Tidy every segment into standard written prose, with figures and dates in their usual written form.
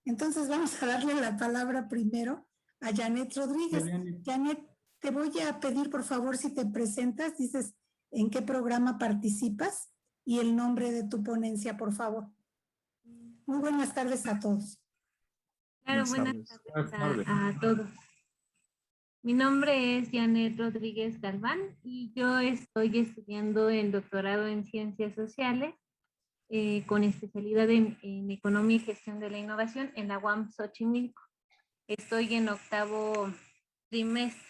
Entonces vamos a darle la palabra primero a Janet Rodríguez. Janet, te voy a pedir por favor si te presentas, dices en qué programa participas y el nombre de tu ponencia, por favor. Muy buenas tardes a todos. Claro, buenas tardes a todos. Mi nombre es Janet Rodríguez Galván y yo estoy estudiando el doctorado en Ciencias Sociales con especialidad en Economía y Gestión de la Innovación en la UAM Xochimilco. Estoy en 8º trimestre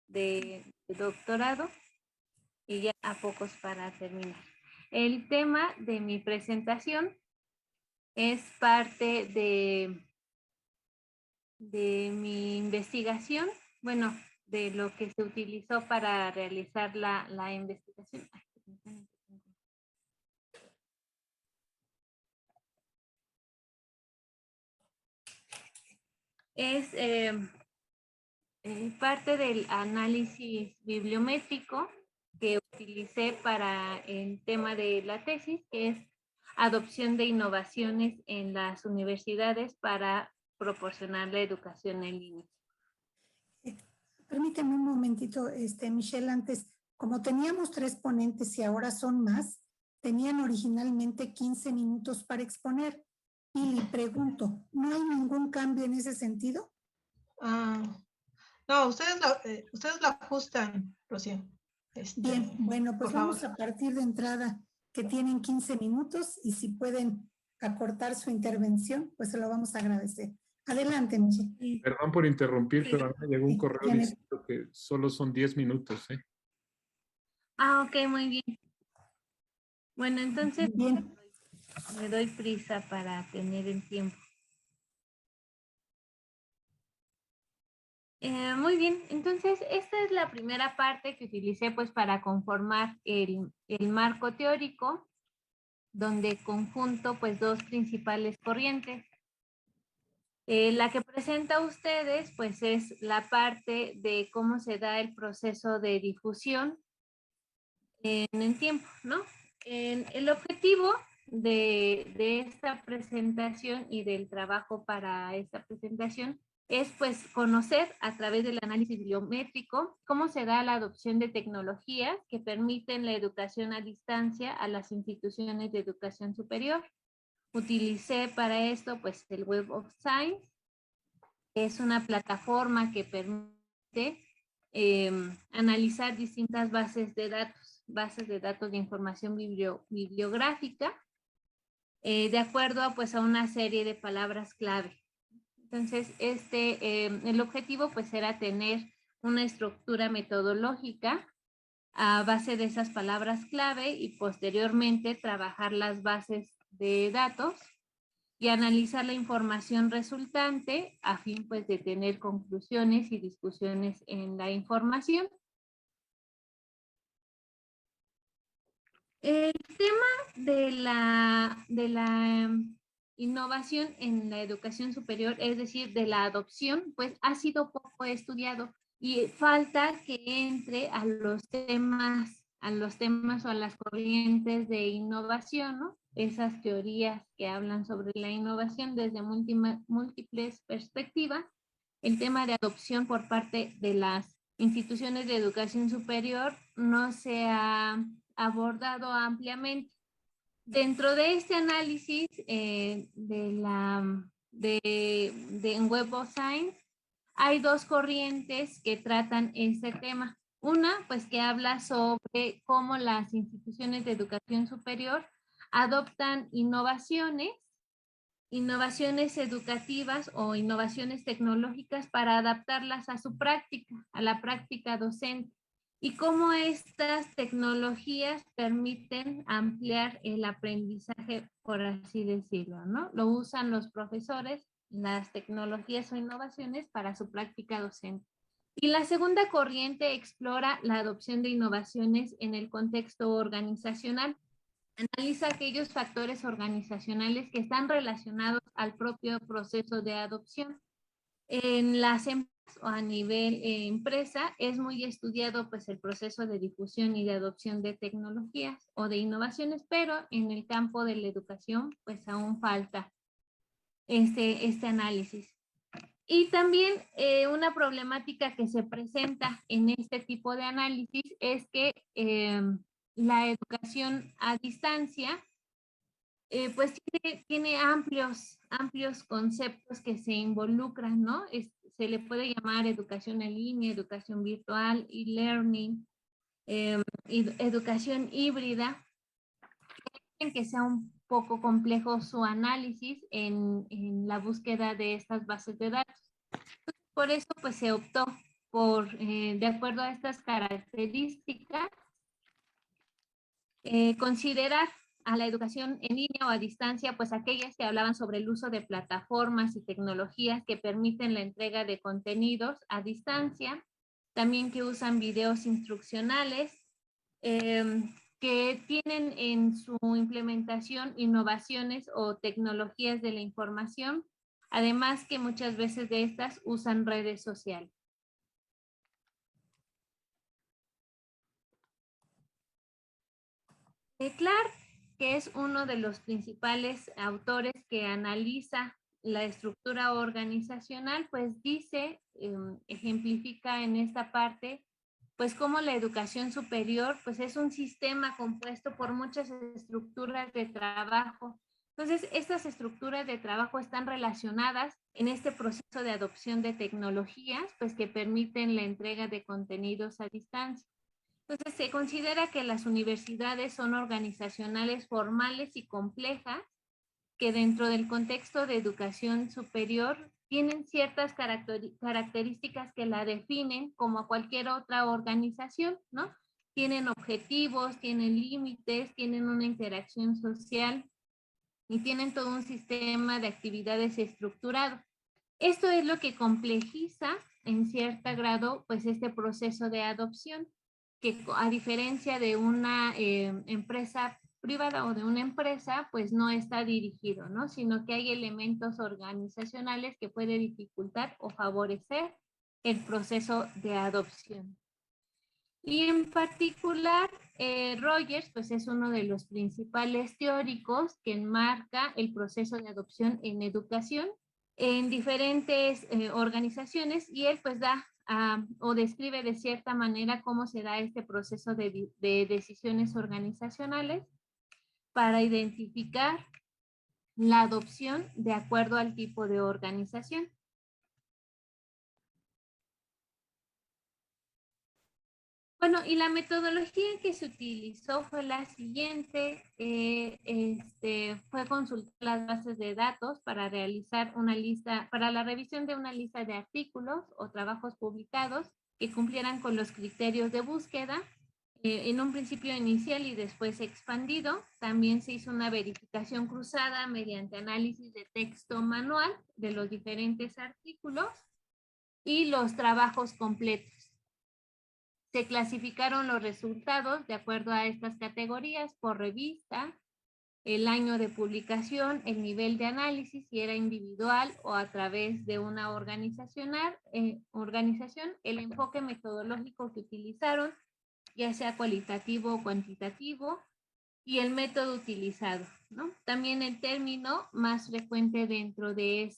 de doctorado y ya a pocos para terminar. El tema de mi presentación es parte de mi investigación, bueno, de lo que se utilizó para realizar la investigación. Es parte del análisis bibliométrico que utilicé para el tema de la tesis, que es adopción de innovaciones en las universidades para proporcionar la educación en línea. Permíteme un momentito, Michelle, antes, como teníamos 3 ponentes y ahora son más, tenían originalmente 15 minutos para exponer. Y le pregunto, ¿no hay ningún cambio en ese sentido? No, ustedes lo ajustan, Rocío. Bien, bueno, pues vamos a partir de entrada que tienen 15 minutos y si pueden acortar su intervención, pues se lo vamos a agradecer. Adelante, Michelle. Perdón por interrumpir, pero a mí me llegó un correo Janet. diciendo que solo son 10 minutos. Ok, muy bien. Bueno, entonces Bien. me doy prisa para tener el tiempo. Muy bien, entonces esta es la primera parte que utilicé pues para conformar el marco teórico, donde conjunto pues 2 principales corrientes. La que presenta a ustedes pues es la parte de cómo se da el proceso de difusión en el tiempo, ¿no? El objetivo de esta presentación y del trabajo para esta presentación es pues conocer a través del análisis bibliométrico cómo se da la adopción de tecnologías que permiten la educación a distancia a las instituciones de educación superior. Utilicé para esto pues el Web of Science, que es una plataforma que permite analizar distintas bases de datos de información bibliográfica, de acuerdo a, pues, a una serie de palabras clave. Entonces, el objetivo pues era tener una estructura metodológica a base de esas palabras clave y posteriormente trabajar las bases de datos y analizar la información resultante a fin pues de tener conclusiones y discusiones en la información. El tema de la innovación en la educación superior, es decir, de la adopción, pues ha sido poco estudiado y falta que entre a los temas o a las corrientes de innovación, ¿no? Esas teorías que hablan sobre la innovación desde múltiples perspectivas. El tema de adopción por parte de las instituciones de educación superior no se ha abordado ampliamente. Dentro de este análisis en Web of Science hay 2 corrientes que tratan este tema. Una, pues que habla sobre cómo las instituciones de educación superior adoptan innovaciones educativas o innovaciones tecnológicas para adaptarlas a su práctica, a la práctica docente. Y cómo estas tecnologías permiten ampliar el aprendizaje, por así decirlo, ¿no? Lo usan los profesores, las tecnologías o innovaciones para su práctica docente. Y la segunda corriente explora la adopción de innovaciones en el contexto organizacional. Analiza aquellos factores organizacionales que están relacionados al propio proceso de adopción. En las empresas o a nivel empresa es muy estudiado pues el proceso de difusión y de adopción de tecnologías o de innovaciones, pero en el campo de la educación pues aún falta. este análisis. Y también una problemática que se presenta en este tipo de análisis es que la educación a distancia pues tiene amplios conceptos que se involucran, ¿no? Se le puede llamar educación en línea, educación virtual, e-learning, educación híbrida, en que sea un poco complejo su análisis en la búsqueda de estas bases de datos. Por eso, pues se optó por, de acuerdo a estas características, considerar a la educación en línea o a distancia, pues aquellas que hablaban sobre el uso de plataformas y tecnologías que permiten la entrega de contenidos a distancia, también que usan videos instruccionales, que tienen en su implementación innovaciones o tecnologías de la información, además que muchas veces de estas usan redes sociales. Clark, que es uno de los principales autores que analiza la estructura organizacional, pues dice, ejemplifica en esta parte, pues cómo la educación superior, pues es un sistema compuesto por muchas estructuras de trabajo. Entonces, estas estructuras de trabajo están relacionadas en este proceso de adopción de tecnologías, pues que permiten la entrega de contenidos a distancia. Entonces, se considera que las universidades son organizacionales formales y complejas que dentro del contexto de educación superior tienen ciertas características que la definen como a cualquier otra organización, ¿no? Tienen objetivos, tienen límites, tienen una interacción social y tienen todo un sistema de actividades estructurado. Esto es lo que complejiza en cierto grado pues este proceso de adopción, que a diferencia de una empresa privada o de una empresa, pues no está dirigido, ¿no? Sino que hay elementos organizacionales que pueden dificultar o favorecer el proceso de adopción. Y en particular, Rogers, pues es uno de los principales teóricos que enmarca el proceso de adopción en educación en diferentes organizaciones, y él pues da o describe de cierta manera cómo se da este proceso de decisiones organizacionales para identificar la adopción de acuerdo al tipo de organización. Bueno, y la metodología que se utilizó fue la siguiente, fue consultar las bases de datos para realizar una lista, para la revisión de una lista de artículos o trabajos publicados que cumplieran con los criterios de búsqueda, en un principio inicial y después expandido. También se hizo una verificación cruzada mediante análisis de texto manual de los diferentes artículos y los trabajos completos. Se clasificaron los resultados de acuerdo a estas categorías por revista, el año de publicación, el nivel de análisis, si era individual o a través de una organización, el enfoque metodológico que utilizaron, ya sea cualitativo o cuantitativo, y el método utilizado, ¿no? También el término más frecuente dentro de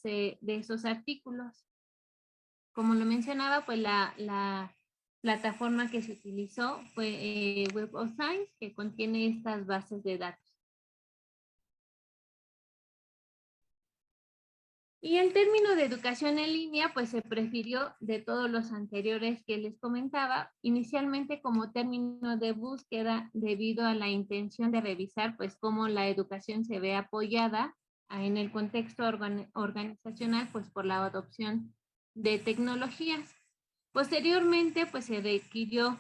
esos artículos. Como lo mencionaba, pues la plataforma que se utilizó fue Web of Science, que contiene estas bases de datos. Y el término de educación en línea, pues se prefirió de todos los anteriores que les comentaba, inicialmente como término de búsqueda debido a la intención de revisar pues cómo la educación se ve apoyada en el contexto organizacional pues por la adopción de tecnologías. Posteriormente pues se requirió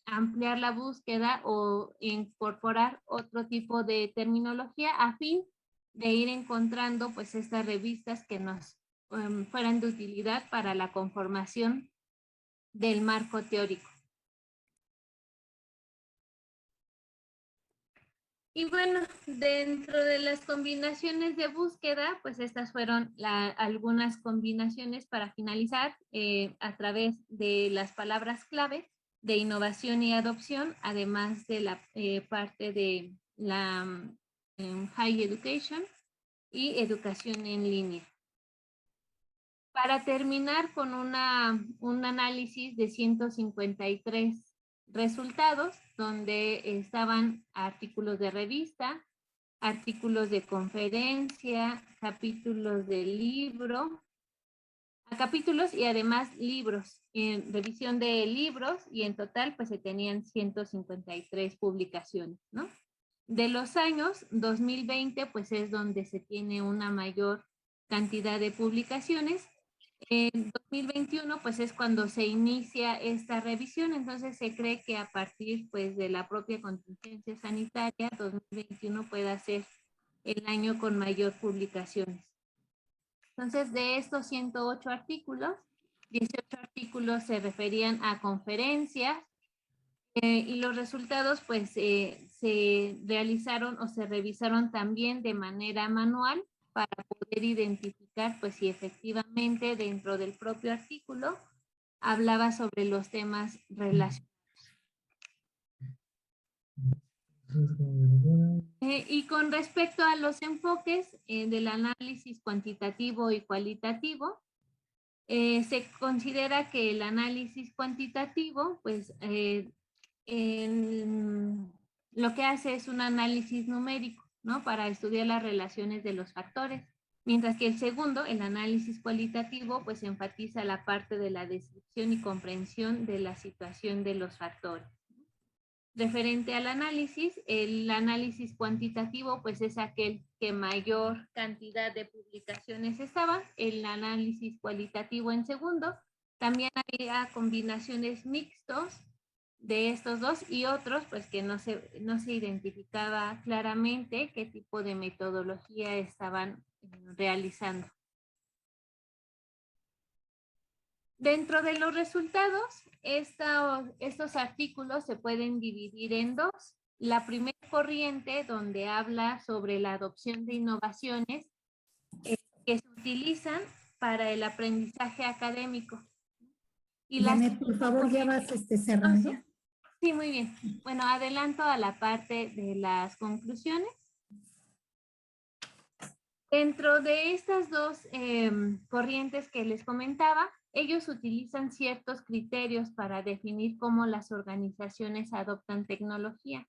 ampliar la búsqueda o incorporar otro tipo de terminología a fin de ir encontrando pues estas revistas que nos fueran de utilidad para la conformación del marco teórico. Y bueno, dentro de las combinaciones de búsqueda, pues estas fueron algunas combinaciones para finalizar a través de las palabras clave de innovación y adopción, además de la parte de la high education, y educación en línea. Para terminar con un análisis de 153 resultados, donde estaban artículos de revista, artículos de conferencia, capítulos de libro, capítulos y además libros, en revisión de libros, y en total pues se tenían 153 publicaciones, ¿no? De los años 2020 pues es donde se tiene una mayor cantidad de publicaciones. En 2021 pues es cuando se inicia esta revisión, entonces se cree que a partir pues de la propia contingencia sanitaria 2021 pueda ser el año con mayor publicaciones. Entonces, de estos 108 artículos, 18 artículos se referían a conferencias y los resultados pues se realizaron o se revisaron también de manera manual para poder identificar pues si efectivamente dentro del propio artículo hablaba sobre los temas relacionados. Y con respecto a los enfoques del análisis cuantitativo y cualitativo, se considera que el análisis cuantitativo, pues, lo que hace es un análisis numérico, ¿no? Para estudiar las relaciones de los factores, mientras que el segundo, el análisis cualitativo, pues enfatiza la parte de la descripción y comprensión de la situación de los factores. Referente al análisis, el análisis cuantitativo pues es aquel que mayor cantidad de publicaciones estaba, el análisis cualitativo en segundo, también había combinaciones mixtos de estos dos y otros pues que no se identificaba claramente qué tipo de metodología estaban realizando. Dentro de los resultados, estos artículos se pueden dividir en dos. La primera corriente, donde habla sobre la adopción de innovaciones que se utilizan para el aprendizaje académico. Y Janet, por favor, ya vas cerrando. Sí, muy bien. Bueno, adelanto a la parte de las conclusiones. Dentro de estas dos corrientes que les comentaba, ellos utilizan ciertos criterios para definir cómo las organizaciones adoptan tecnología.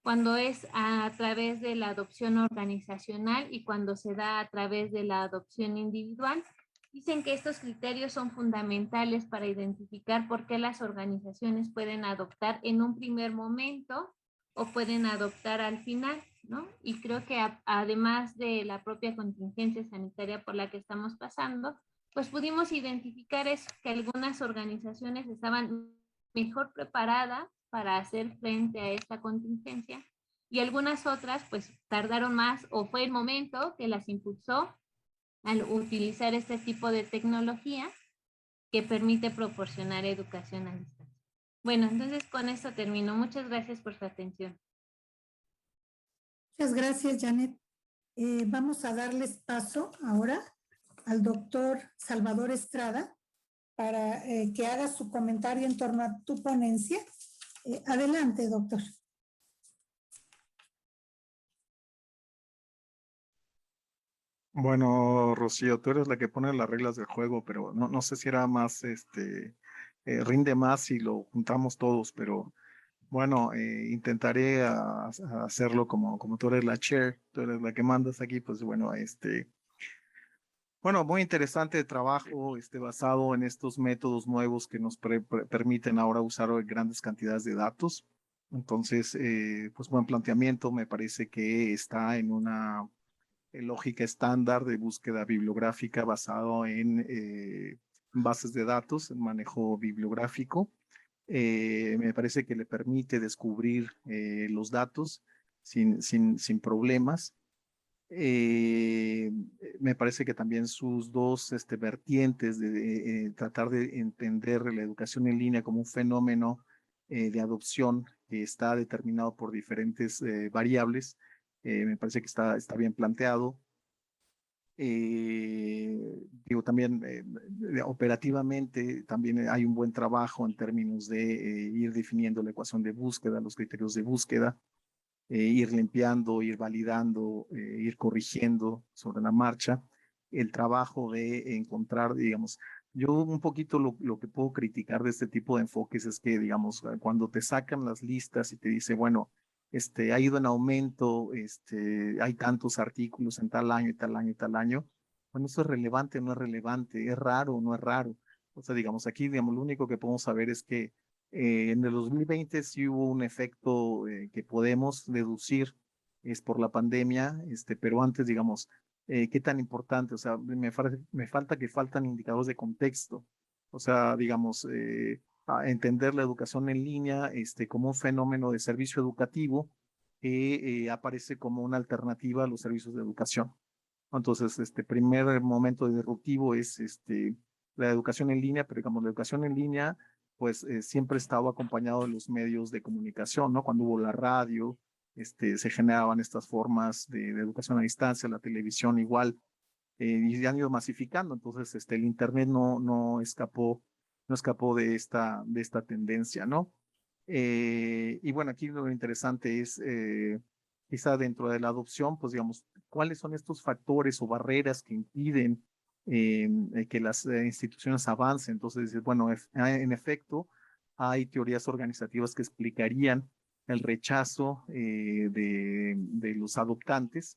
Cuando es a través de la adopción organizacional y cuando se da a través de la adopción individual, dicen que estos criterios son fundamentales para identificar por qué las organizaciones pueden adoptar en un primer momento o pueden adoptar al final, ¿no? Y creo que además de la propia contingencia sanitaria por la que estamos pasando, pues pudimos identificar eso, que algunas organizaciones estaban mejor preparadas para hacer frente a esta contingencia y algunas otras pues tardaron más o fue el momento que las impulsó al utilizar este tipo de tecnología que permite proporcionar educación a distancia. Bueno, entonces con esto termino. Muchas gracias por su atención. Muchas gracias, Janet. Vamos a darles paso ahora al doctor Salvador Estrada para que haga su comentario en torno a tu ponencia. Adelante, doctor. Bueno, Rocío, tú eres la que pone las reglas del juego, pero no sé si era más, rinde más si lo juntamos todos, pero bueno, intentaré hacerlo como tú eres la chair, tú eres la que mandas aquí, pues bueno, bueno, muy interesante trabajo, basado en estos métodos nuevos que nos permiten ahora usar grandes cantidades de datos. Entonces, pues buen planteamiento, me parece que está en una lógica estándar de búsqueda bibliográfica basado en bases de datos, en manejo bibliográfico. Me parece que le permite descubrir los datos sin problemas. Me parece que también sus dos vertientes de tratar de entender la educación en línea como un fenómeno de adopción que está determinado por diferentes variables, me parece que está bien planteado. Digo, también operativamente también hay un buen trabajo en términos de ir definiendo la ecuación de búsqueda, los criterios de búsqueda. ir limpiando, ir validando, ir corrigiendo sobre la marcha. El trabajo de encontrar, digamos, yo un poquito lo que puedo criticar de este tipo de enfoques es que, digamos, cuando te sacan las listas y te dice, bueno, ha ido en aumento, hay tantos artículos en tal año y tal año y tal año, bueno, eso es relevante o no es relevante, es raro o no es raro. O sea, digamos, aquí, digamos, lo único que podemos saber es que en el 2020 sí hubo un efecto que podemos deducir, es por la pandemia, pero antes, digamos, qué tan importante, o sea, me falta que faltan indicadores de contexto, o sea, digamos, a entender la educación en línea como un fenómeno de servicio educativo que aparece como una alternativa a los servicios de educación. Entonces, este primer momento disruptivo es la educación en línea, pero digamos, la educación en línea, pues siempre ha estado acompañado de los medios de comunicación, ¿no? Cuando hubo la radio, se generaban estas formas de educación a distancia, la televisión igual, y han ido masificando. Entonces, el Internet no escapó de esta tendencia, ¿no? Y bueno, aquí lo interesante es, quizá dentro de la adopción, pues digamos, cuáles son estos factores o barreras que impiden que las instituciones avancen. Entonces, bueno, en efecto, hay teorías organizativas que explicarían el rechazo de los adoptantes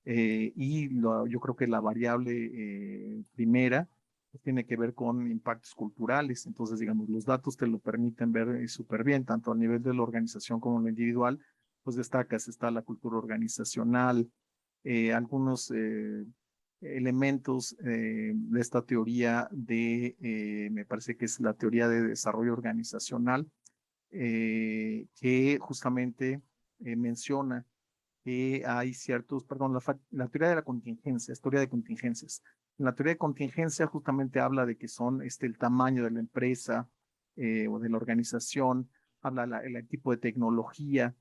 yo creo que la variable primera pues, tiene que ver con impactos culturales. Entonces, digamos, los datos te lo permiten ver súper bien, tanto a nivel de la organización como en lo individual, pues destacas, está la cultura organizacional, algunos elementos de esta teoría me parece que es la teoría de desarrollo organizacional, que justamente menciona que hay ciertos, perdón, la teoría de la contingencia, es teoría de contingencias. En la teoría de contingencia justamente habla de que son el tamaño de la empresa o de la organización, habla el tipo de tecnología,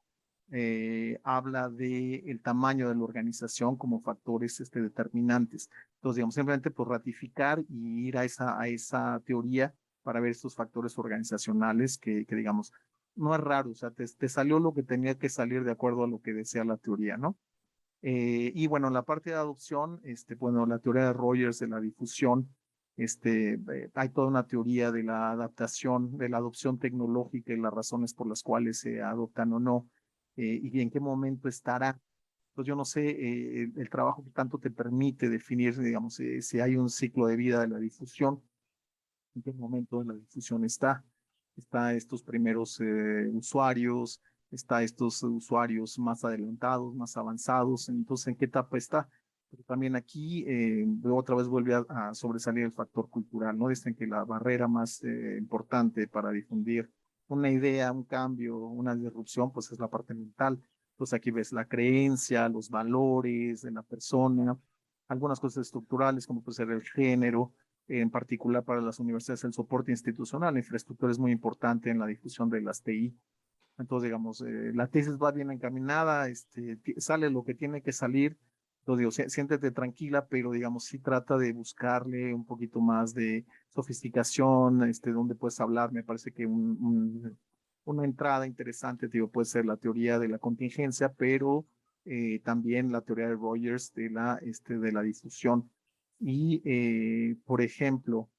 habla del tamaño de la organización como factores determinantes. Entonces, digamos, simplemente por ratificar y ir a esa teoría para ver estos factores organizacionales que digamos, no es raro, o sea, te salió lo que tenía que salir de acuerdo a lo que decía la teoría, ¿no? Y bueno, en la parte de adopción, bueno, la teoría de Rogers de la difusión, hay toda una teoría de la adaptación, de la adopción tecnológica y las razones por las cuales se adoptan o no, y en qué momento estará. Entonces, yo no sé el trabajo que tanto te permite definir, digamos, si hay un ciclo de vida de la difusión, en qué momento de la difusión está estos primeros usuarios, está estos usuarios más adelantados, más avanzados, entonces en qué etapa está. Pero también aquí otra vez vuelve a sobresalir el factor cultural, ¿no? Dicen que la barrera más importante para difundir una idea, un cambio, una disrupción, pues es la parte mental. Entonces aquí ves la creencia, los valores de la persona, algunas cosas estructurales como puede ser el género, en particular para las universidades, el soporte institucional, la infraestructura es muy importante en la difusión de las TI. Entonces, digamos, la tesis va bien encaminada, sale lo que tiene que salir. Entonces, digo, siéntete tranquila, pero digamos, sí trata de buscarle un poquito más de sofisticación, donde puedes hablar. Me parece que una entrada interesante, digo, puede ser la teoría de la contingencia, pero también la teoría de Rogers de la difusión. Y, por ejemplo,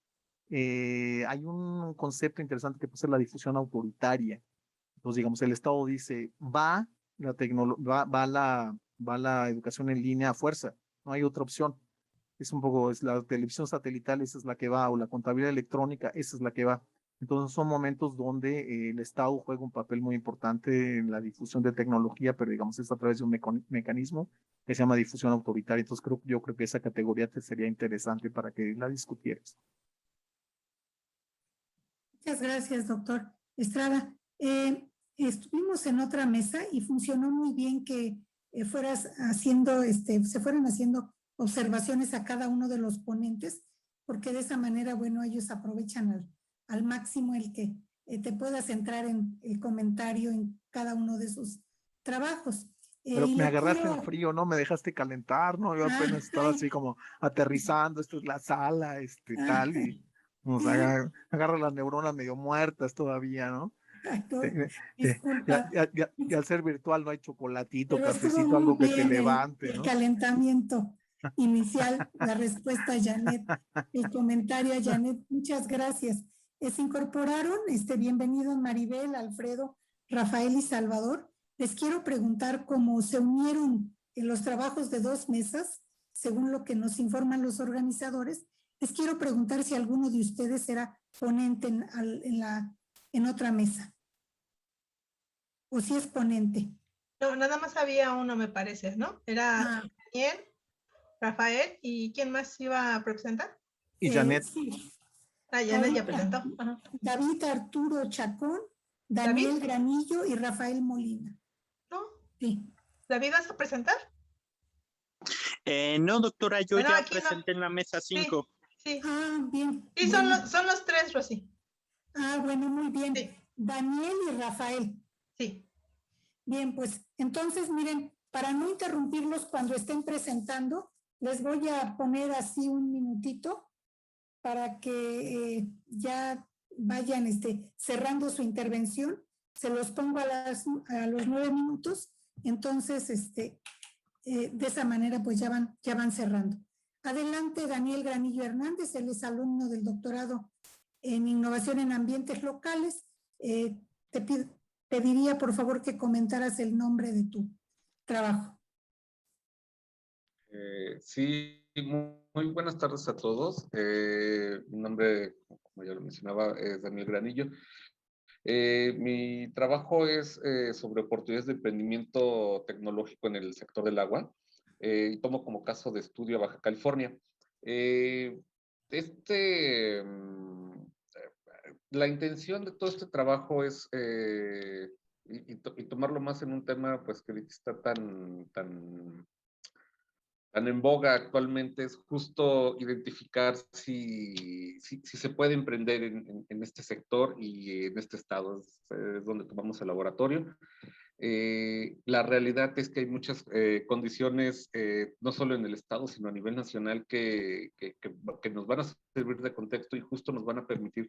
hay un concepto interesante que puede ser la difusión autoritaria. Entonces, digamos, el Estado dice, va la educación en línea a fuerza, no hay otra opción. Es un poco, es la televisión satelital, esa es la que va, o la contabilidad electrónica, esa es la que va. Entonces son momentos donde el Estado juega un papel muy importante en la difusión de tecnología, pero digamos es a través de un mecanismo que se llama difusión autoritaria. Entonces yo creo que esa categoría te sería interesante para que la discutieras. Muchas gracias, doctor Estrada. Estuvimos en otra mesa y funcionó muy bien que fueras haciendo, se fueran haciendo observaciones a cada uno de los ponentes, porque de esa manera, bueno, ellos aprovechan al máximo el que te puedas centrar en el comentario en cada uno de sus trabajos. Pero me agarraste en frío, ¿no? Me dejaste calentar, ¿no? Yo apenas estaba así como aterrizando, esto es la sala, tal, y nos agarra las neuronas medio muertas todavía, ¿no? Ay, no, Ya, disculpa, ya al ser virtual no hay chocolatito, pero estuvo cafecito, muy algo que te bien levante, el ¿no? calentamiento inicial, la respuesta a Janet, el comentario a Janet, muchas gracias. Se incorporaron, bienvenido Maribel, Alfredo, Rafael y Salvador. Les quiero preguntar cómo se unieron en los trabajos de 2 mesas, según lo que nos informan los organizadores. Les quiero preguntar si alguno de ustedes era ponente en otra mesa, o si es ponente. No, nada más había uno, me parece, ¿no? Era Daniel, Rafael, ¿y quién más iba a presentar? Y Janet. Sí. Ah, Janet ya presentó. Ajá. David Arturo Chacón, Daniel ¿David? Granillo y Rafael Molina. ¿No? Sí. ¿David vas a presentar? No, doctora, yo Bueno, ya aquí presenté no. en la mesa 5. Sí. Bien. Sí, bueno. son los 3, Rosy. Bueno, muy bien. Sí. Daniel y Rafael. Sí. Bien, pues entonces miren, para no interrumpirlos cuando estén presentando, les voy a poner así un minutito para que ya vayan cerrando su intervención. Se los pongo a los 9 minutos. Entonces, de esa manera, pues ya van cerrando. Adelante, Daniel Granillo Hernández, él es alumno del doctorado en Innovación en Ambientes Locales. Te pediría, por favor, que comentaras el nombre de tu trabajo. Sí, muy buenas tardes a todos. Mi nombre, como ya lo mencionaba, es Daniel Granillo. Mi trabajo es sobre oportunidades de emprendimiento tecnológico en el sector del agua, y tomo como caso de estudio a Baja California. La intención de todo este trabajo es y tomarlo más en un tema pues que ahorita está tan en boga actualmente, es justo identificar si se puede emprender en este sector y en este estado. Es donde tomamos el laboratorio. La realidad es que hay muchas condiciones, no solo en el estado, sino a nivel nacional, que nos van a servir de contexto y justo nos van a permitir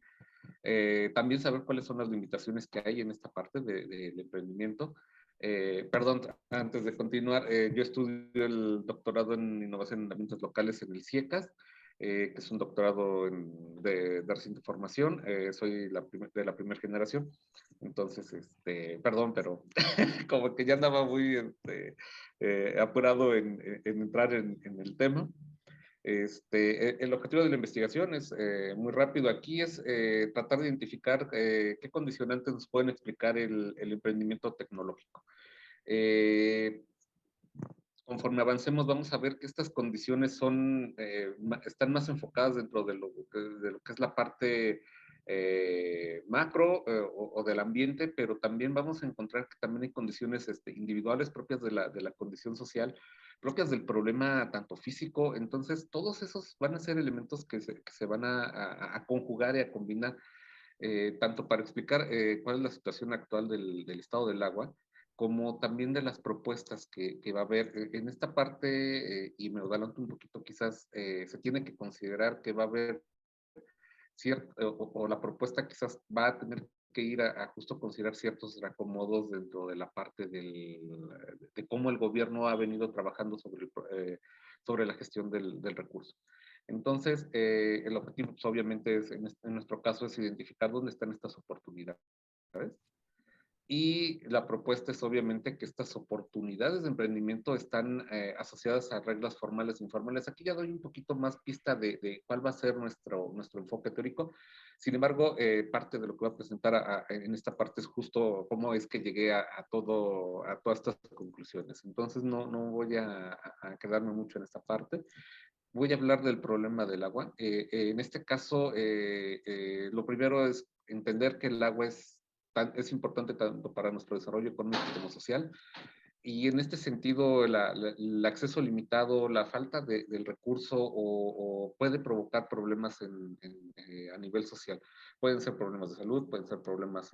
también saber cuáles son las limitaciones que hay en esta parte del emprendimiento. Perdón, antes de continuar, yo estudio el doctorado en Innovación en Ambientes Locales en el CIECAS, que es un doctorado de reciente formación. Soy de la primera generación. Entonces, perdón, pero como que ya andaba muy apurado en entrar en el tema. El objetivo de la investigación es muy rápido aquí, es tratar de identificar qué condicionantes nos pueden explicar el emprendimiento tecnológico. Conforme avancemos vamos a ver que estas condiciones están más enfocadas dentro de lo que es la parte macro o del ambiente, pero también vamos a encontrar que también hay condiciones individuales propias de la condición social, propias del problema tanto físico. Entonces todos esos van a ser elementos que se van a conjugar y a combinar, tanto para explicar cuál es la situación actual del estado del agua, como también de las propuestas que va a haber. En esta parte, y me adelanto un poquito, quizás se tiene que considerar que va a haber o la propuesta quizás va a tener que ir a justo considerar ciertos reacomodos dentro de la parte de cómo el gobierno ha venido trabajando sobre la gestión del recurso. Entonces, el objetivo, pues, obviamente, en nuestro caso, es identificar dónde están estas oportunidades. Y la propuesta es obviamente que estas oportunidades de emprendimiento están asociadas a reglas formales e informales. Aquí ya doy un poquito más pista de cuál va a ser nuestro enfoque teórico. Sin embargo, parte de lo que voy a presentar en esta parte es justo cómo es que llegué a todas estas conclusiones. Entonces no voy a quedarme mucho en esta parte. Voy a hablar del problema del agua. En este caso, lo primero es entender que el agua es importante tanto para nuestro desarrollo económico como social. Y en este sentido, el acceso limitado, la falta del recurso o puede provocar problemas a nivel social. Pueden ser problemas de salud, pueden ser problemas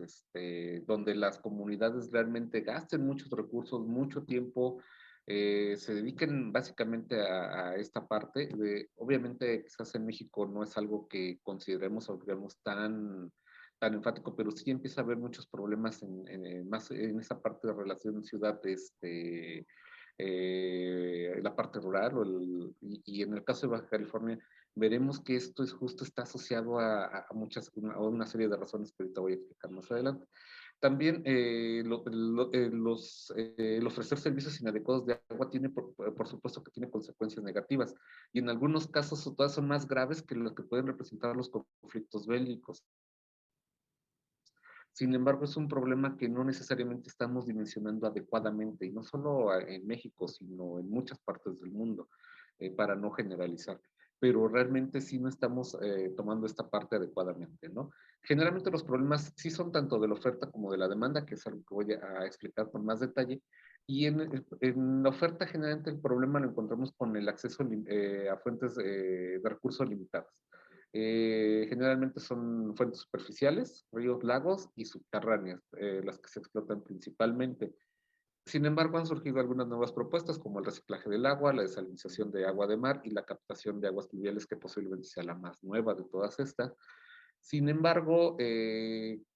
donde las comunidades realmente gasten muchos recursos, mucho tiempo, se dediquen básicamente a esta parte. Obviamente, quizás en México no es algo que consideremos o veamos tan enfático, pero sí empieza a haber muchos problemas más en esa parte de relación ciudad, la parte rural y en el caso de Baja California veremos que esto está asociado a a una serie de razones que ahorita voy a explicar más adelante. También el ofrecer servicios inadecuados de agua tiene, por supuesto, que tiene consecuencias negativas y en algunos casos todas son más graves que lo que pueden representar los conflictos bélicos. Sin embargo, es un problema que no necesariamente estamos dimensionando adecuadamente, y no solo en México, sino en muchas partes del mundo, para no generalizar. Pero realmente sí no estamos tomando esta parte adecuadamente, ¿no? Generalmente los problemas sí son tanto de la oferta como de la demanda, que es algo que voy a explicar con más detalle. Y en la oferta generalmente el problema lo encontramos con el acceso a fuentes de recursos limitados. Generalmente son fuentes superficiales, ríos, lagos y subterráneas, las que se explotan principalmente. Sin embargo, han surgido algunas nuevas propuestas como el reciclaje del agua, la desalinización de agua de mar y la captación de aguas pluviales, que posiblemente sea la más nueva de todas estas. Sin embargo,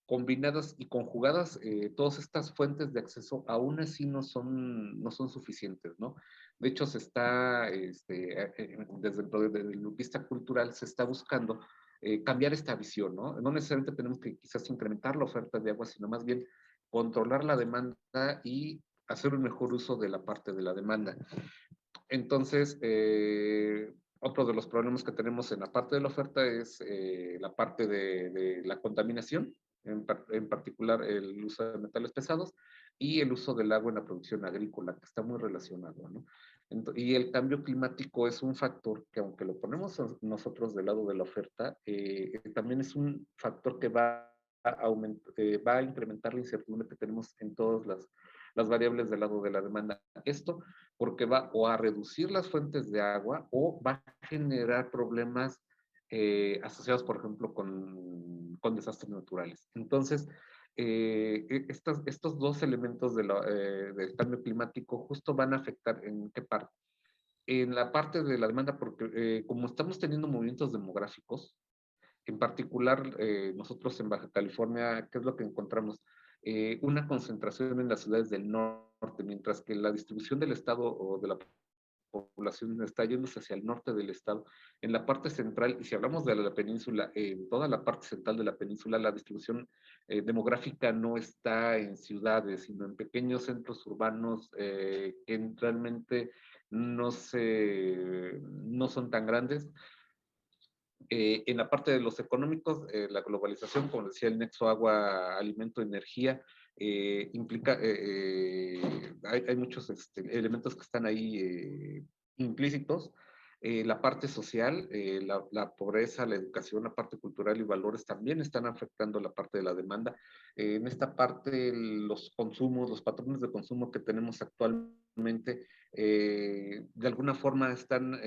combinadas y conjugadas, todas estas fuentes de acceso aún así no son suficientes, ¿no? De hecho, se está, desde el vista cultural, se está buscando cambiar esta visión, ¿no? No necesariamente tenemos que quizás incrementar la oferta de agua, sino más bien controlar la demanda y hacer un mejor uso de la parte de la demanda. Entonces, otro de los problemas que tenemos en la parte de la oferta es la parte de la contaminación, en particular el uso de metales pesados y el uso del agua en la producción agrícola, que está muy relacionado, ¿no? Y el cambio climático es un factor que, aunque lo ponemos nosotros del lado de la oferta, también es un factor que va a incrementar la incertidumbre que tenemos en todas las variables del lado de la demanda. Esto porque va o a reducir las fuentes de agua o va a generar problemas asociados, por ejemplo, con desastres naturales. Entonces, estos dos elementos del cambio climático justo van a afectar en qué parte. En la parte de la demanda, porque como estamos teniendo movimientos demográficos, en particular nosotros en Baja California, ¿qué es lo que encontramos? Una concentración en las ciudades del norte, mientras que la distribución del estado o de la población está yéndose hacia el norte del estado. En la parte central, y si hablamos de la península, en toda la parte central de la península, la distribución demográfica no está en ciudades, sino en pequeños centros urbanos que realmente no son tan grandes. En la parte de los económicos, la globalización, como decía, el nexo agua, alimento, energía, implica, hay muchos elementos que están ahí implícitos. La parte social, la pobreza, la educación, la parte cultural y valores también están afectando la parte de la demanda. En esta parte, los consumos, los patrones de consumo que tenemos actualmente, de alguna forma están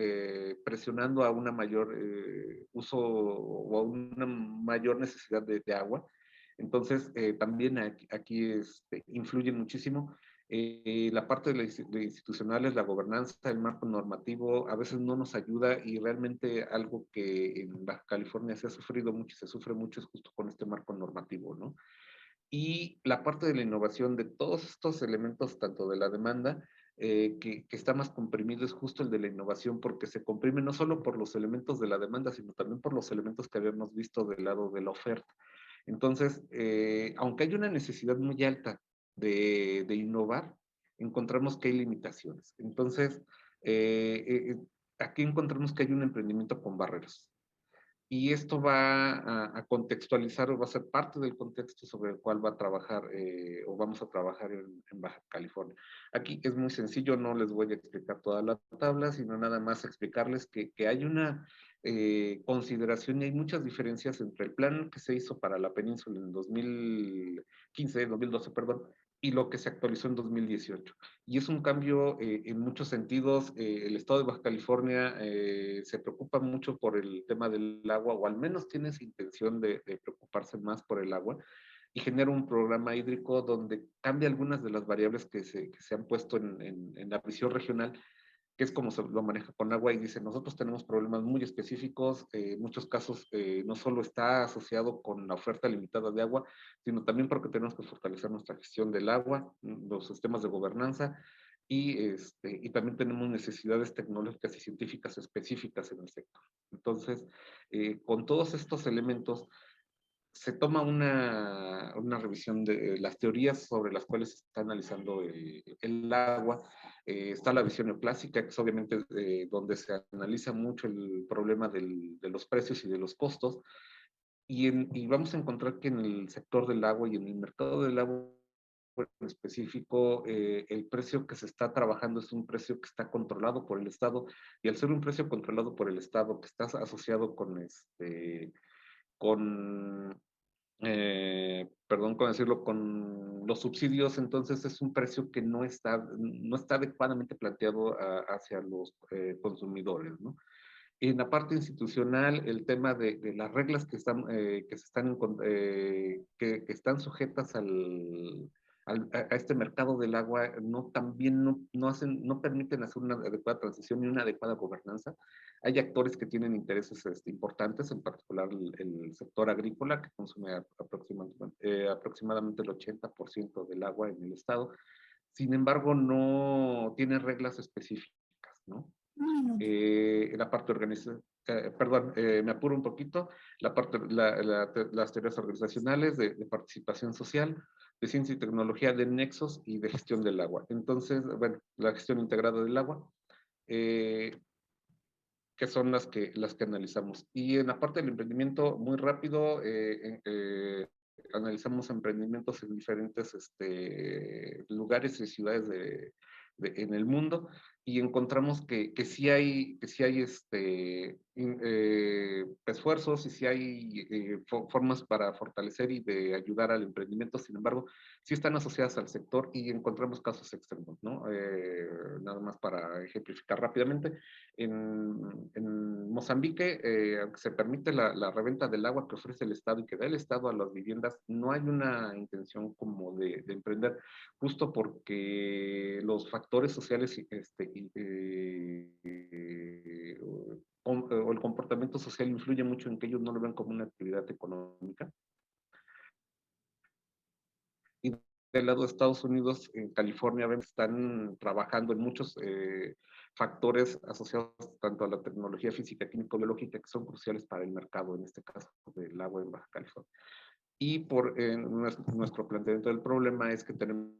presionando a una mayor uso o a una mayor necesidad de agua. Entonces, también aquí influye muchísimo. La parte de institucionales, la gobernanza, el marco normativo, a veces no nos ayuda y realmente algo que en Baja California se ha sufrido mucho y se sufre mucho es justo con este marco normativo, ¿no? Y la parte de la innovación de todos estos elementos, tanto de la demanda, que está más comprimido, es justo el de la innovación, porque se comprime no solo por los elementos de la demanda, sino también por los elementos que habíamos visto del lado de la oferta. Entonces, aunque hay una necesidad muy alta de innovar, encontramos que hay limitaciones. Entonces, aquí encontramos que hay un emprendimiento con barreras. Y esto va a contextualizar o va a ser parte del contexto sobre el cual va a trabajar o vamos a trabajar en Baja California. Aquí es muy sencillo, no les voy a explicar toda la tabla, sino nada más explicarles que hay una consideración y hay muchas diferencias entre el plan que se hizo para la península en 2012, perdón, y lo que se actualizó en 2018. Y es un cambio en muchos sentidos. El estado de Baja California se preocupa mucho por el tema del agua, o al menos tiene esa intención de preocuparse más por el agua, y genera un programa hídrico donde cambia algunas de las variables que se han puesto en la visión regional, que es como se lo maneja con agua, y dice, nosotros tenemos problemas muy específicos, en muchos casos no solo está asociado con la oferta limitada de agua, sino también porque tenemos que fortalecer nuestra gestión del agua, los sistemas de gobernanza, y también tenemos necesidades tecnológicas y científicas específicas en el sector. Entonces, con todos estos elementos, se toma una revisión de las teorías sobre las cuales se está analizando el agua. Está la visión neoclásica, que es obviamente donde se analiza mucho el problema de los precios y de los costos. Y vamos a encontrar que en el sector del agua y en el mercado del agua en específico, el precio que se está trabajando es un precio que está controlado por el Estado, y al ser un precio controlado por el Estado que está asociado con perdón con decirlo, con los subsidios, entonces es un precio que no está adecuadamente planteado hacia los consumidores, ¿no? En la parte institucional, el tema de las reglas que están sujetas a este mercado del agua, no permiten hacer una adecuada transición ni una adecuada gobernanza. Hay actores que tienen intereses importantes, en particular el sector agrícola, que consume aproximadamente el 80% del agua en el estado. Sin embargo, no tiene reglas específicas, ¿no? La parte organizativa, perdón, me apuro un poquito, las teorías organizacionales de participación social, de ciencia y tecnología, de nexos y de gestión del agua. Entonces, bueno, la gestión integrada del agua, que son las que analizamos. Y en la parte del emprendimiento, muy rápido, analizamos emprendimientos en diferentes lugares y ciudades en el mundo, y encontramos que sí hay esfuerzos, y sí hay formas para fortalecer y de ayudar al emprendimiento. Sin embargo, sí están asociadas al sector, y encontramos casos extremos, ¿no? Nada más para ejemplificar rápidamente, en Mozambique, aunque se permite la reventa del agua que ofrece el Estado y que da el Estado a las viviendas, no hay una intención como de emprender, justo porque los factores sociales o el comportamiento social influye mucho en que ellos no lo ven como una actividad económica. Y del lado de Estados Unidos, en California, están trabajando en muchos factores asociados tanto a la tecnología física, química, biológica, que son cruciales para el mercado, en este caso, del agua en Baja California. Y nuestro planteamiento del problema es que tenemos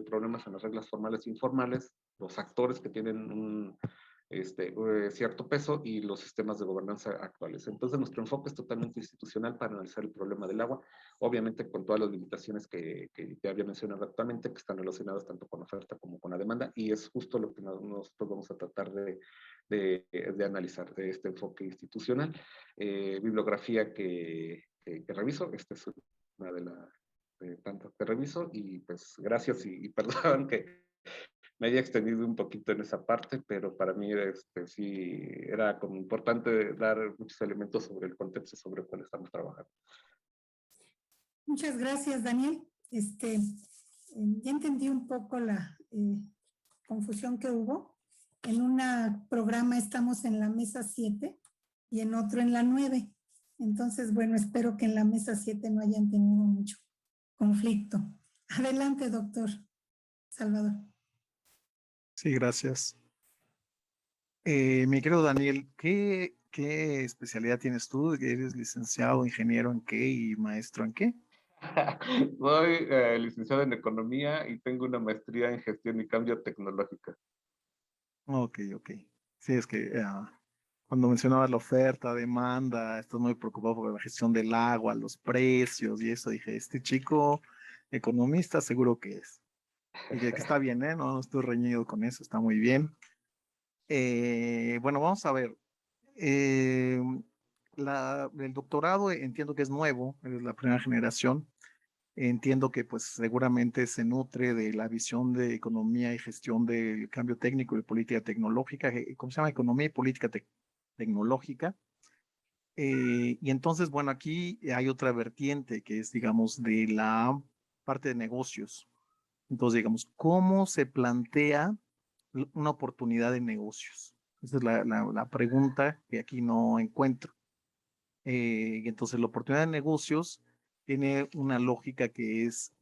problemas en las reglas formales e informales, los actores que tienen un cierto peso, y los sistemas de gobernanza actuales. Entonces, nuestro enfoque es totalmente institucional para analizar el problema del agua, obviamente con todas las limitaciones que ya había mencionado actualmente, que están relacionadas tanto con la oferta como con la demanda, y es justo lo que nosotros vamos a tratar de analizar, de este enfoque institucional. Bibliografía que reviso, esta es una de tantas que reviso, y pues gracias, y perdón que me haya extendido un poquito en esa parte, pero para mí sí era como importante dar muchos elementos sobre el contexto sobre el cual estamos trabajando. Muchas gracias, Daniel. Ya entendí un poco la confusión que hubo. En un programa estamos en la mesa 7 y en otro en la 9. Entonces, bueno, espero que en la mesa 7 no hayan tenido mucho conflicto. Adelante, doctor Salvador. Sí, gracias. Mi querido Daniel, ¿qué especialidad tienes tú? ¿Eres licenciado, ingeniero en qué y maestro en qué? Soy licenciado en economía y tengo una maestría en gestión y cambio tecnológica. Ok. Sí, es que cuando mencionabas la oferta, demanda, estás muy preocupado por la gestión del agua, los precios y eso, dije, este chico economista seguro que es. Y que está bien, ¿eh? No estoy reñido con eso, está muy bien. Bueno, vamos a ver. El doctorado entiendo que es nuevo, es la primera generación. Entiendo que pues seguramente se nutre de la visión de economía y gestión del cambio técnico y política tecnológica, ¿cómo se llama? Economía y política tecnológica. Y entonces, bueno, aquí hay otra vertiente que es, digamos, de la parte de negocios. Entonces, digamos, ¿cómo se plantea una oportunidad de negocios? Esa es la pregunta que aquí no encuentro. Y entonces la oportunidad de negocios tiene una lógica que es,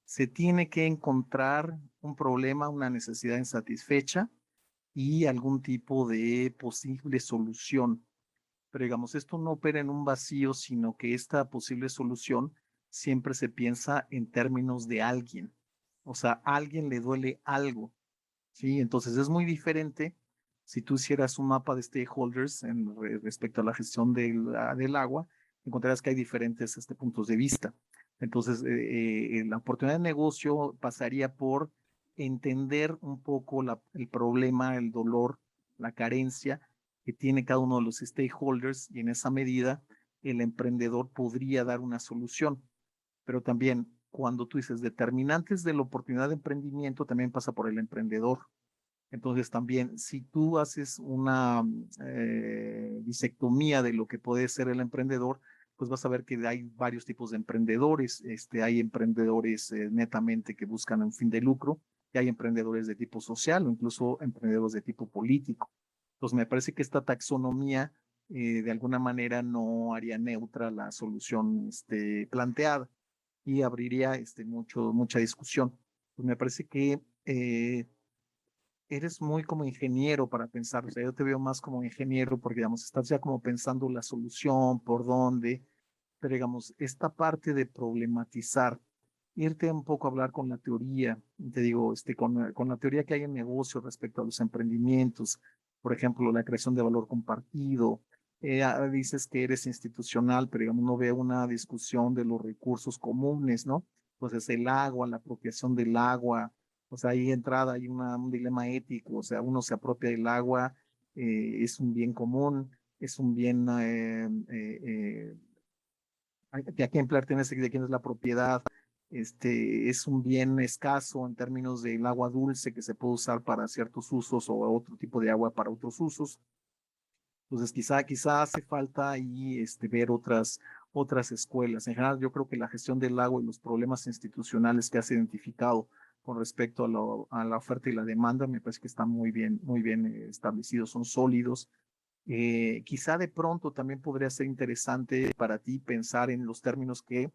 se tiene que encontrar un problema, una necesidad insatisfecha y algún tipo de posible solución. Pero digamos, esto no opera en un vacío, sino que esta posible solución siempre se piensa en términos de alguien. O sea, a alguien le duele algo, ¿sí? Entonces es muy diferente si tú hicieras un mapa de stakeholders respecto a la gestión del agua, encontrarás que hay diferentes puntos de vista. Entonces, la oportunidad de negocio pasaría por entender un poco el problema, el dolor, la carencia que tiene cada uno de los stakeholders y en esa medida el emprendedor podría dar una solución. Pero también cuando tú dices determinantes de la oportunidad de emprendimiento, también pasa por el emprendedor. Entonces también, si tú haces una disectomía de lo que puede ser el emprendedor, pues vas a ver que hay varios tipos de emprendedores. Hay emprendedores netamente que buscan un fin de lucro, y hay emprendedores de tipo social o incluso emprendedores de tipo político. Entonces me parece que esta taxonomía de alguna manera no haría neutra la solución planteada y abriría mucha discusión. Pues me parece que eres muy como ingeniero para pensar, o sea, yo te veo más como ingeniero porque, digamos, estás ya como pensando la solución, por dónde, pero digamos, esta parte de problematizar, irte un poco a hablar con la teoría, te digo, con la teoría que hay en negocio respecto a los emprendimientos, por ejemplo, la creación de valor compartido, dices que eres institucional, pero digamos, no veo una discusión de los recursos comunes, ¿no? Pues es el agua, la apropiación del agua, o sea, ahí entrada hay un dilema ético, o sea, uno se apropia del agua, es un bien común, es un bien de a quién pertenece, de quién es la propiedad, es un bien escaso en términos del agua dulce que se puede usar para ciertos usos o otro tipo de agua para otros usos. Entonces, quizá hace falta ahí ver otras escuelas. En general, yo creo que la gestión del agua y los problemas institucionales que has identificado con respecto a la oferta y la demanda, me parece que están muy bien establecidos, son sólidos. Quizá de pronto también podría ser interesante para ti pensar en los términos que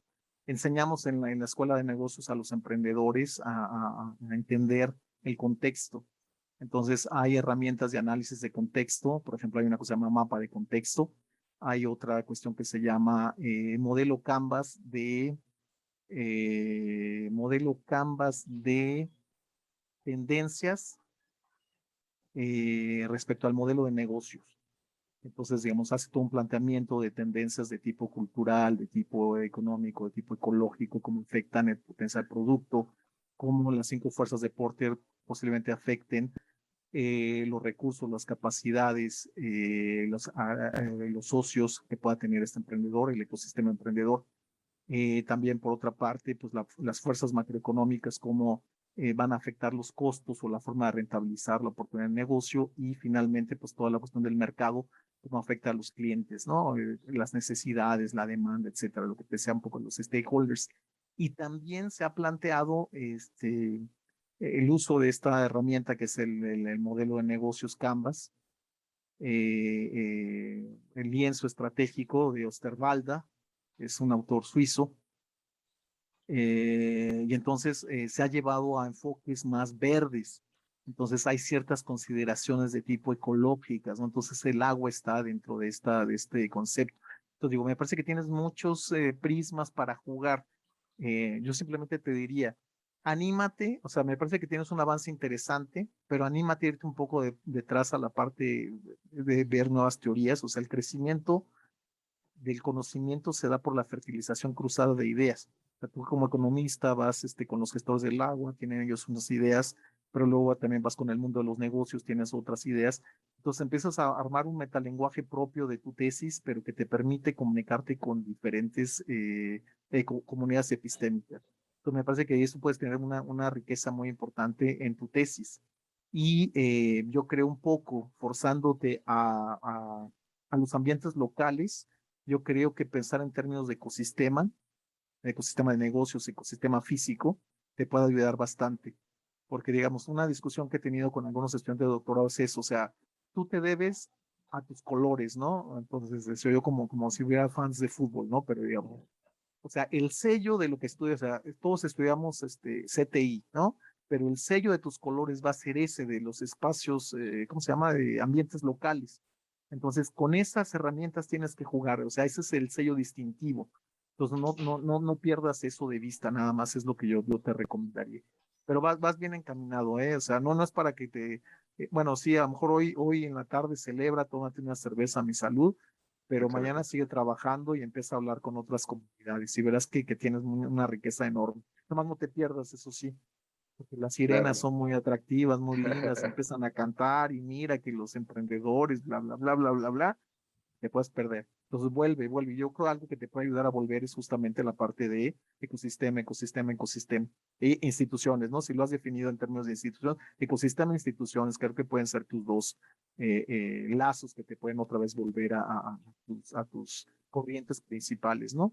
enseñamos en la escuela de negocios a los emprendedores a entender el contexto. Entonces hay herramientas de análisis de contexto, por ejemplo, hay una cosa que se llama mapa de contexto, hay otra cuestión que se llama modelo Canvas de tendencias respecto al modelo de negocios. Entonces, digamos, hace todo un planteamiento de tendencias de tipo cultural, de tipo económico, de tipo ecológico, cómo afectan el potencial del producto, cómo las 5 fuerzas de Porter posiblemente afecten los recursos, las capacidades, los socios que pueda tener este emprendedor, el ecosistema emprendedor. También, por otra parte, pues las fuerzas macroeconómicas, cómo van a afectar los costos o la forma de rentabilizar la oportunidad de negocio. Y finalmente, pues toda la cuestión del mercado, cómo afecta a los clientes, ¿no? Las necesidades, la demanda, etcétera, lo que te sea un poco los stakeholders. Y también se ha planteado el uso de esta herramienta que es el modelo de negocios Canvas, el lienzo estratégico de Osterwalder, es un autor suizo, y entonces se ha llevado a enfoques más verdes. Entonces hay ciertas consideraciones de tipo ecológicas, ¿no? Entonces el agua está dentro de este concepto. Entonces digo, me parece que tienes muchos prismas para jugar. Yo simplemente te diría, anímate, o sea, me parece que tienes un avance interesante, pero anímate a irte un poco detrás a la parte de ver nuevas teorías, o sea, el crecimiento del conocimiento se da por la fertilización cruzada de ideas. O sea, tú como economista vas con los gestores del agua, tienen ellos unas ideas, pero luego también vas con el mundo de los negocios, tienes otras ideas. Entonces empiezas a armar un metalenguaje propio de tu tesis, pero que te permite comunicarte con diferentes comunidades epistémicas. Entonces me parece que eso puedes tener una riqueza muy importante en tu tesis. Y yo creo un poco forzándote a los ambientes locales. Yo creo que pensar en términos de ecosistema de negocios, ecosistema físico, te puede ayudar bastante, porque digamos, una discusión que he tenido con algunos estudiantes de doctorado es eso, o sea, tú te debes a tus colores, ¿no? Entonces, decía yo como si hubiera fans de fútbol, ¿no? Pero digamos, o sea, el sello de lo que estudias, o sea, todos estudiamos CTI, ¿no? Pero el sello de tus colores va a ser ese de los espacios, ¿cómo se llama? De ambientes locales. Entonces, con esas herramientas tienes que jugar, o sea, ese es el sello distintivo. Entonces, no pierdas eso de vista, nada más es lo que yo te recomendaría. Pero vas bien encaminado, ¿eh? O sea, no es para que bueno, sí, a lo mejor hoy en la tarde celebra, tómate una cerveza a mi salud, pero Muchas mañana gracias. sigue trabajando y empieza a hablar con otras comunidades y verás que tienes una riqueza enorme. Nomás no te pierdas, eso sí, porque las sirenas Claro. son muy atractivas, muy lindas, empiezan a cantar y mira que los emprendedores, bla, bla, bla, bla, bla, bla, te puedes perder. Entonces vuelve. Y yo creo que algo que te puede ayudar a volver es justamente la parte de ecosistema, e instituciones, ¿no? Si lo has definido en términos de institución, ecosistema e instituciones, creo que pueden ser tus dos lazos que te pueden otra vez volver a tus corrientes principales, ¿no?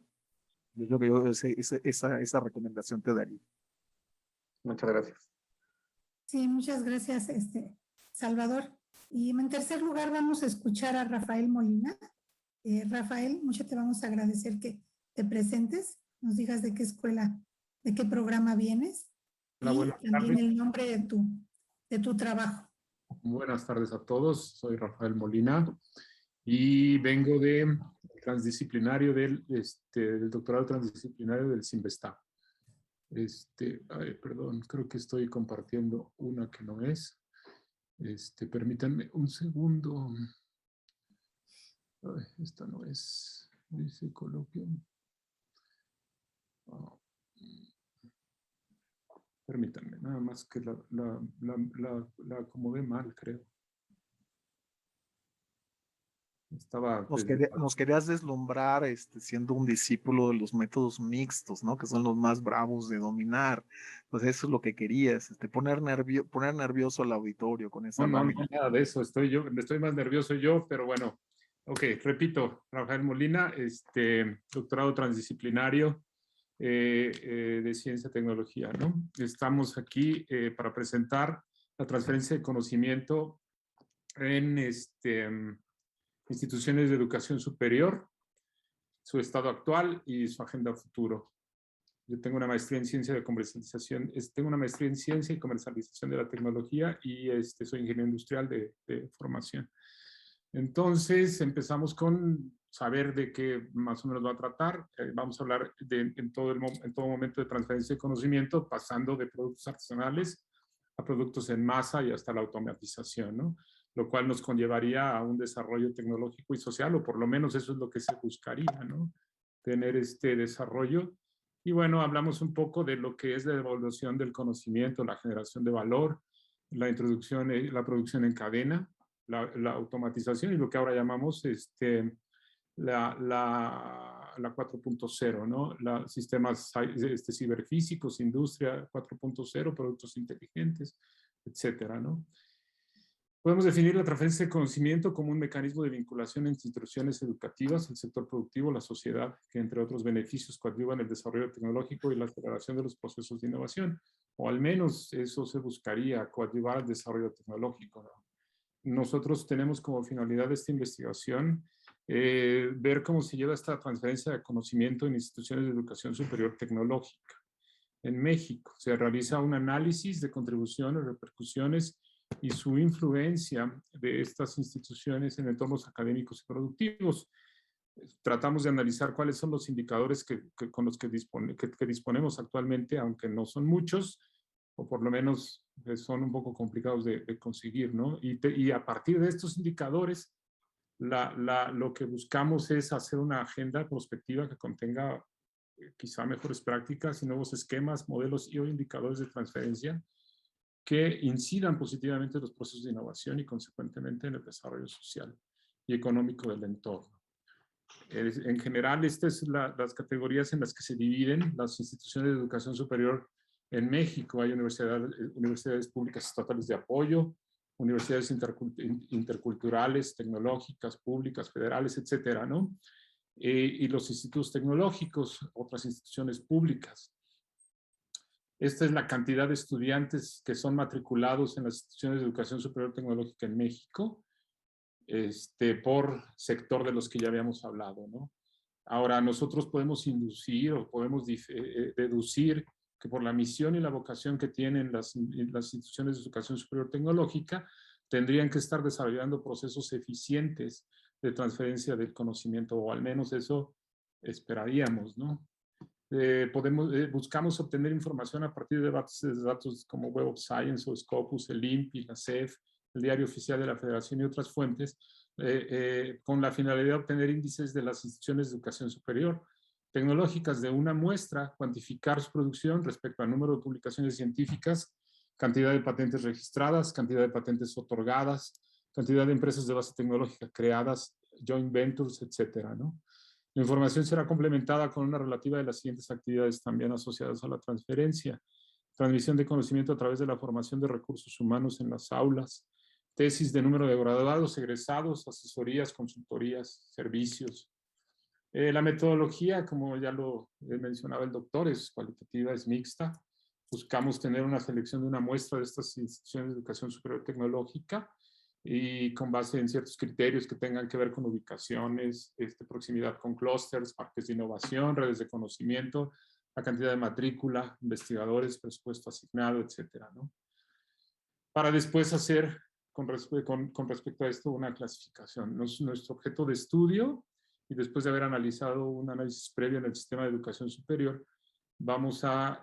Yo creo que esa recomendación te daría. Muchas gracias. Sí, muchas gracias, Salvador. Y en tercer lugar vamos a escuchar a Rafael Molina. Rafael, mucho te vamos a agradecer que te presentes, nos digas de qué escuela, de qué programa vienes Hola, y buenas también tardes. el nombre de tu trabajo. Buenas tardes a todos. Soy Rafael Molina y vengo de transdisciplinario del doctorado transdisciplinario del CIMBESTA. Perdón, creo que estoy compartiendo una que no es. Permítanme un segundo. Ay, esta no es. Dice coloquio. Oh. Permítanme, nada más que la acomodé mal, creo. Estaba Nos querías deslumbrar siendo un discípulo de los métodos mixtos, ¿no? Que son los más bravos de dominar. Pues eso es lo que querías, poner nervioso al auditorio con esa No, lámina. nada de eso. Estoy más nervioso yo, pero bueno. Ok, repito, Rafael Molina, doctorado transdisciplinario de ciencia y tecnología, ¿no? Estamos aquí para presentar la transferencia de conocimiento en instituciones de educación superior, su estado actual y su agenda futuro. Yo tengo una maestría en ciencia de comercialización, tengo una maestría en ciencia y comercialización de la tecnología y soy ingeniero industrial de formación. Entonces empezamos con saber de qué más o menos va a tratar. Vamos a hablar en todo momento de transferencia de conocimiento, pasando de productos artesanales a productos en masa y hasta la automatización, ¿no? Lo cual nos conllevaría a un desarrollo tecnológico y social, o por lo menos eso es lo que se buscaría, ¿no? Tener este desarrollo. Y bueno, hablamos un poco de lo que es la evolución del conocimiento, la generación de valor, la introducción, la producción en cadena, la automatización y lo que ahora llamamos la 4.0, ¿no? Sistemas ciberfísicos, industria 4.0, productos inteligentes, etcétera, ¿no? Podemos definir la transferencia de conocimiento como un mecanismo de vinculación entre instituciones educativas, el sector productivo, la sociedad, que entre otros beneficios coadyuvan el desarrollo tecnológico y la aceleración de los procesos de innovación, o al menos eso se buscaría, coadyuvar al desarrollo tecnológico, ¿no? Nosotros tenemos como finalidad de esta investigación ver cómo se lleva esta transferencia de conocimiento en instituciones de educación superior tecnológica. En México se realiza un análisis de contribuciones, repercusiones y su influencia de estas instituciones en entornos académicos y productivos. Tratamos de analizar cuáles son los indicadores con los que disponemos actualmente, aunque no son muchos, o por lo menos son un poco complicados de conseguir, ¿no? Y a partir de estos indicadores, lo que buscamos es hacer una agenda prospectiva que contenga quizá mejores prácticas y nuevos esquemas, modelos y o indicadores de transferencia que incidan positivamente en los procesos de innovación y consecuentemente en el desarrollo social y económico del entorno. En general, estas son las categorías en las que se dividen las instituciones de educación superior en México. Hay universidades públicas estatales de apoyo, universidades interculturales, tecnológicas, públicas, federales, etcétera, ¿no? Y los institutos tecnológicos, otras instituciones públicas. Esta es la cantidad de estudiantes que son matriculados en las instituciones de educación superior tecnológica en México, por sector de los que ya habíamos hablado, ¿no? Ahora, nosotros podemos inducir o podemos deducir que por la misión y la vocación que tienen las instituciones de educación superior tecnológica, tendrían que estar desarrollando procesos eficientes de transferencia del conocimiento, o al menos eso esperaríamos, ¿no? Buscamos obtener información a partir de bases de datos como Web of Science o Scopus, el INPI, la CEF, el Diario Oficial de la Federación y otras fuentes, con la finalidad de obtener índices de las instituciones de educación superior tecnológicas de una muestra, cuantificar su producción respecto al número de publicaciones científicas, cantidad de patentes registradas, cantidad de patentes otorgadas, cantidad de empresas de base tecnológica creadas, joint ventures, etcétera, ¿no? La información será complementada con una relativa de las siguientes actividades también asociadas a la transferencia: transmisión de conocimiento a través de la formación de recursos humanos en las aulas, tesis de número de graduados, egresados, asesorías, consultorías, servicios. La metodología, como ya lo mencionaba el doctor, es cualitativa, es mixta. Buscamos tener una selección de una muestra de estas instituciones de educación superior tecnológica y con base en ciertos criterios que tengan que ver con ubicaciones, proximidad con clústeres, parques de innovación, redes de conocimiento, la cantidad de matrícula, investigadores, presupuesto asignado, etcétera, ¿no? Para después hacer, con respecto a esto, una clasificación. Nuestro objeto de estudio, y después de haber analizado un análisis previo en el sistema de educación superior, vamos a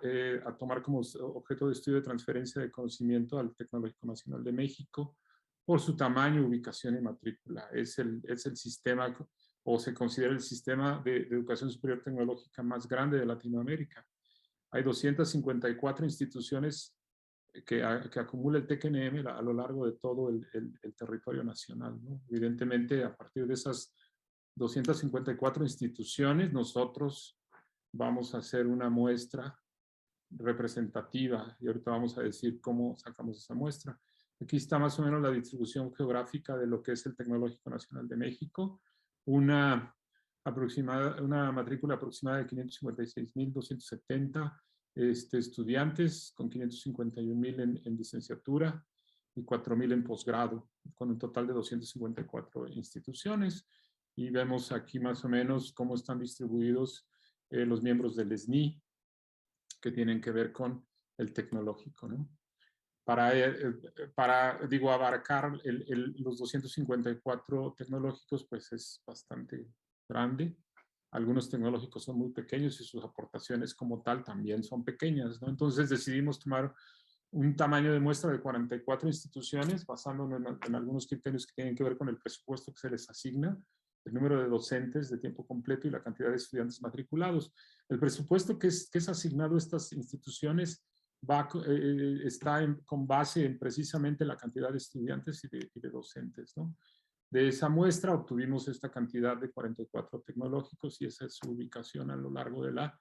tomar como objeto de estudio de transferencia de conocimiento al Tecnológico Nacional de México, por su tamaño, ubicación y matrícula. Es el sistema, o se considera el sistema de educación superior tecnológica más grande de Latinoamérica. Hay 254 instituciones que acumula el TECNM a lo largo de todo el territorio nacional, ¿no? Evidentemente, a partir de esas 254 instituciones, nosotros vamos a hacer una muestra representativa, y ahorita vamos a decir cómo sacamos esa muestra. Aquí está más o menos la distribución geográfica de lo que es el Tecnológico Nacional de México. Una matrícula aproximada de 556,270 estudiantes, con 551,000 en licenciatura y 4,000 en posgrado, con un total de 254 instituciones. Y vemos aquí más o menos cómo están distribuidos los miembros del SNI, que tienen que ver con el tecnológico, ¿no? Para abarcar los 254 tecnológicos, pues es bastante grande. Algunos tecnológicos son muy pequeños y sus aportaciones como tal también son pequeñas, ¿no? Entonces decidimos tomar un tamaño de muestra de 44 instituciones, basándonos en algunos criterios que tienen que ver con el presupuesto que se les asigna, el número de docentes de tiempo completo y la cantidad de estudiantes matriculados. El presupuesto que es asignado a estas instituciones está con base en precisamente la cantidad de estudiantes y de docentes, ¿no? De esa muestra obtuvimos esta cantidad de 44 tecnológicos y esa es su ubicación a lo largo de la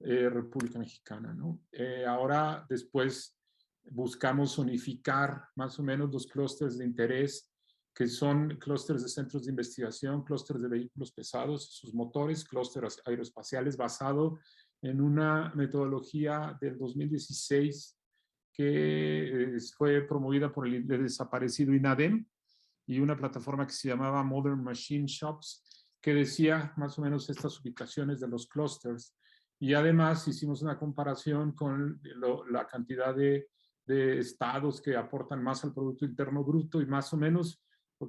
República Mexicana, ¿no? Ahora, después, buscamos unificar más o menos los clústeres de interés, que son clústeres de centros de investigación, clústeres de vehículos pesados y sus motores, clústeres aeroespaciales, basado en una metodología del 2016 que fue promovida por el desaparecido INADEM y una plataforma que se llamaba Modern Machine Shops, que decía más o menos estas ubicaciones de los clústeres. Y además hicimos una comparación con la cantidad de estados que aportan más al Producto Interno Bruto y más o menos,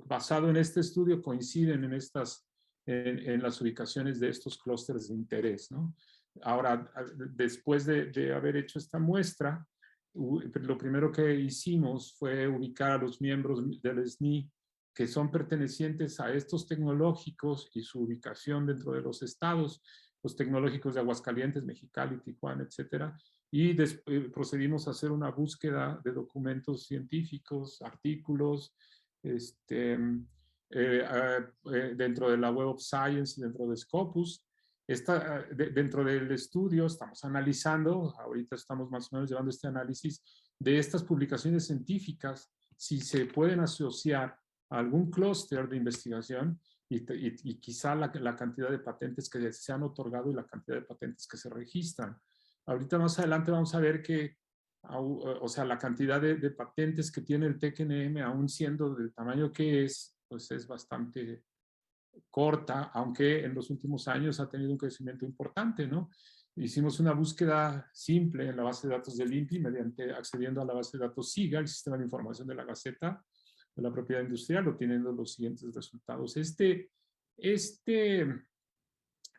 basado en este estudio, coinciden en las ubicaciones de estos clústeres de interés, ¿no? Ahora, después de haber hecho esta muestra, lo primero que hicimos fue ubicar a los miembros del SNI que son pertenecientes a estos tecnológicos y su ubicación dentro de los estados, los tecnológicos de Aguascalientes, Mexicali, Tijuana, etcétera, y procedimos a hacer una búsqueda de documentos científicos, artículos, dentro de la Web of Science y dentro de Scopus. Dentro del estudio estamos analizando, ahorita estamos más o menos llevando este análisis de estas publicaciones científicas, si se pueden asociar a algún clúster de investigación y quizá la cantidad de patentes que se han otorgado y la cantidad de patentes que se registran. Ahorita más adelante vamos a ver que, o sea, la cantidad de patentes que tiene el TEC-NM, aún siendo del tamaño que es, pues es bastante corta, aunque en los últimos años ha tenido un crecimiento importante, ¿no? Hicimos una búsqueda simple en la base de datos del INPI accediendo a la base de datos SIGA, el Sistema de Información de la Gaceta de la Propiedad Industrial, obteniendo los siguientes resultados.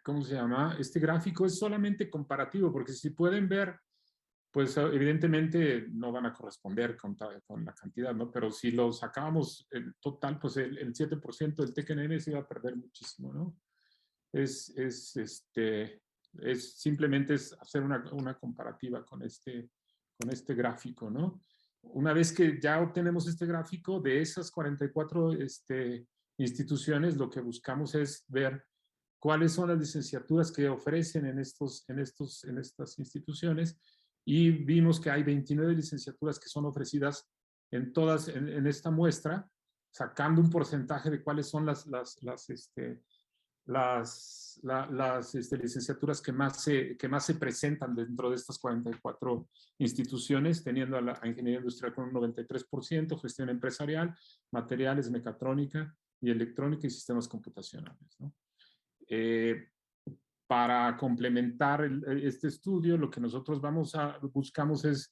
¿Cómo se llama? Este gráfico es solamente comparativo, porque si pueden ver, pues evidentemente no van a corresponder con la cantidad, ¿no? Pero si lo sacábamos el total, pues el 7% del TEC-NM se iba a perder muchísimo, ¿no? Simplemente es hacer una comparativa con este gráfico, ¿no? Una vez que ya obtenemos este gráfico, de esas 44 instituciones, lo que buscamos es ver cuáles son las licenciaturas que ofrecen en estas instituciones, y vimos que hay 29 licenciaturas que son ofrecidas en esta muestra, sacando un porcentaje de cuáles son las licenciaturas que más se presentan dentro de estas 44 instituciones, teniendo a Ingeniería Industrial con un 93%, Gestión Empresarial, Materiales, Mecatrónica y Electrónica y Sistemas Computacionales, ¿no? Para complementar este estudio, lo que nosotros buscamos es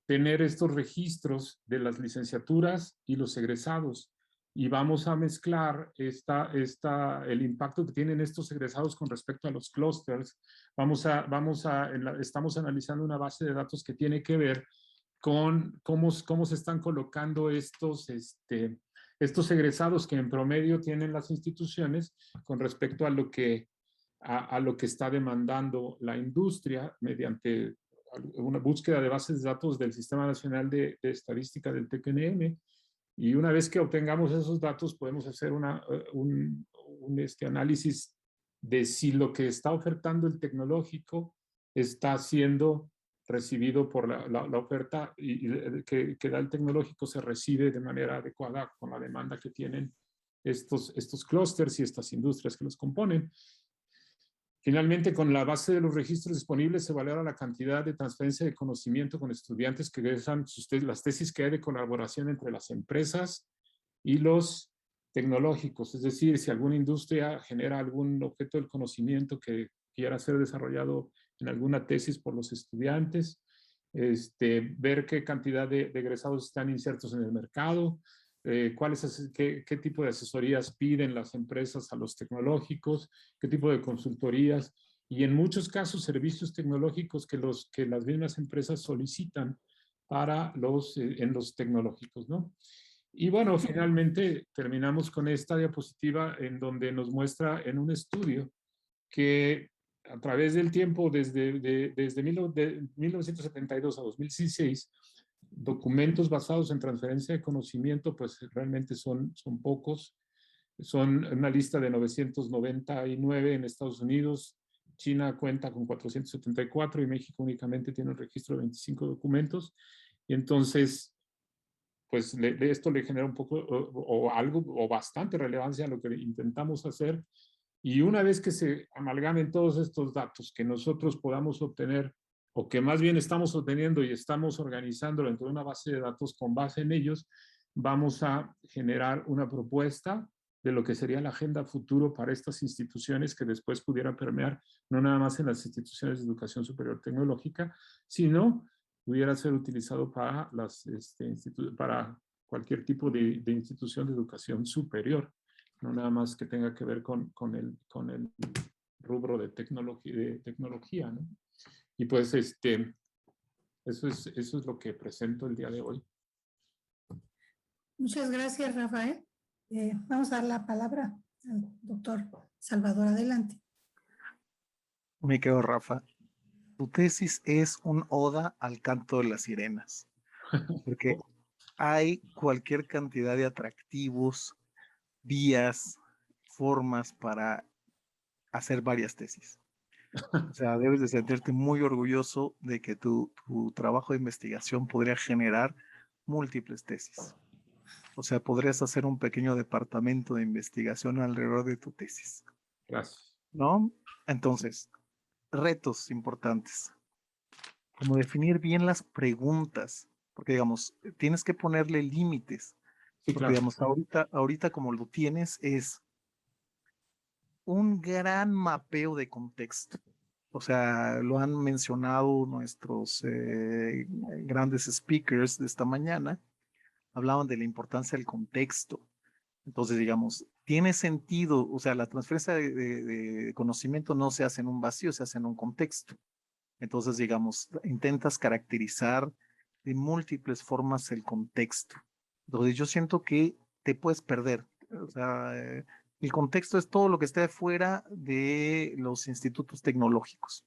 tener estos registros de las licenciaturas y los egresados, y vamos a mezclar el impacto que tienen estos egresados con respecto a los clústeres. Estamos analizando una base de datos que tiene que ver con cómo se están colocando estos egresados que en promedio tienen las instituciones con respecto a lo que está demandando la industria mediante una búsqueda de bases de datos del Sistema Nacional de Estadística del TEC-NM. Y una vez que obtengamos esos datos, podemos hacer un análisis de si lo que está ofertando el tecnológico está siendo recibido por la oferta que da el tecnológico, se recibe de manera adecuada con la demanda que tienen estos clústeres y estas industrias que los componen. Finalmente, con la base de los registros disponibles se valora la cantidad de transferencia de conocimiento con estudiantes que egresan las tesis que hay de colaboración entre las empresas y los tecnológicos. Es decir, si alguna industria genera algún objeto del conocimiento que quiera ser desarrollado en alguna tesis por los estudiantes, ver qué cantidad de egresados están insertos en el mercado, qué tipo de asesorías piden las empresas a los tecnológicos, qué tipo de consultorías, y en muchos casos servicios tecnológicos que las mismas empresas solicitan en los tecnológicos, ¿no? Y bueno, finalmente terminamos con esta diapositiva en donde nos muestra en un estudio que a través del tiempo, desde 1972 a 2016, documentos basados en transferencia de conocimiento, pues realmente son pocos. Son una lista de 999 en Estados Unidos, China cuenta con 474 y México únicamente tiene un registro de 25 documentos. Y entonces, pues esto le genera un poco o bastante relevancia a lo que intentamos hacer. Y una vez que se amalgamen todos estos datos que nosotros podamos obtener, o que más bien estamos obteniendo y estamos organizando dentro de una base de datos con base en ellos, vamos a generar una propuesta de lo que sería la agenda futuro para estas instituciones, que después pudiera permear no nada más en las instituciones de educación superior tecnológica, sino pudiera ser utilizado para para cualquier tipo de institución de educación superior, no nada más que tenga que ver con el rubro de tecnología, ¿no? Y pues eso es lo que presento el día de hoy. Muchas gracias, Rafael. Vamos a dar la palabra al doctor Salvador. Adelante. Me quedo, Rafa. Tu tesis es un oda al canto de las sirenas, porque hay cualquier cantidad de atractivos, vías, formas para hacer varias tesis. O sea, debes de sentirte muy orgulloso de que tu trabajo de investigación podría generar múltiples tesis. O sea, podrías hacer un pequeño departamento de investigación alrededor de tu tesis. Gracias. ¿No? Entonces, retos importantes. como definir bien las preguntas, porque digamos, tienes que ponerle límites, Sí, porque claro. digamos, ahorita como lo tienes es un gran mapeo de contexto. O sea, lo han mencionado nuestros grandes speakers de esta mañana, hablaban de la importancia del contexto. Entonces, digamos, tiene sentido, o sea, la transferencia de conocimiento no se hace en un vacío, se hace en un contexto. Entonces, digamos, intentas caracterizar de múltiples formas el contexto. Entonces, yo siento que te puedes perder. O sea, el contexto es todo lo que esté fuera de los institutos tecnológicos.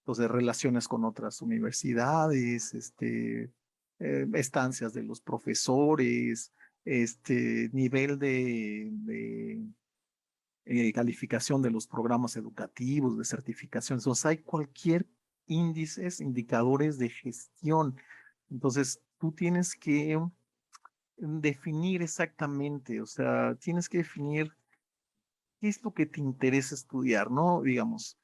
Entonces, relaciones con otras universidades, estancias de los profesores, nivel de calificación de los programas educativos, de certificación. Entonces, hay cualquier índices, indicadores de gestión. Entonces, tú tienes que definir exactamente, o sea, tienes que definir qué es lo que te interesa estudiar, ¿no? Digamos,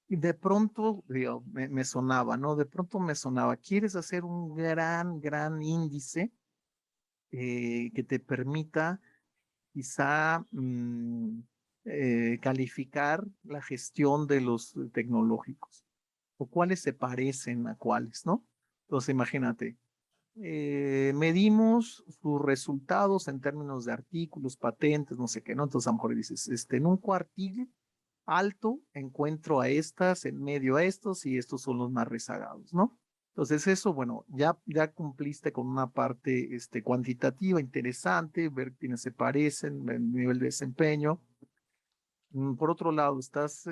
y de pronto, digo, me sonaba, ¿no? De pronto me sonaba, ¿quieres hacer un gran índice que te permita quizá calificar la gestión de los tecnológicos? ¿O cuáles se parecen a cuáles, no? Entonces, imagínate, medimos sus resultados en términos de artículos, patentes, no sé qué, ¿no? Entonces, a lo mejor dices, en un cuartil alto encuentro a estas, en medio a estos, y estos son los más rezagados, ¿no? Entonces eso, bueno, ya cumpliste con una parte cuantitativa interesante, ver quiénes se parecen, el nivel de desempeño. Por otro lado, estás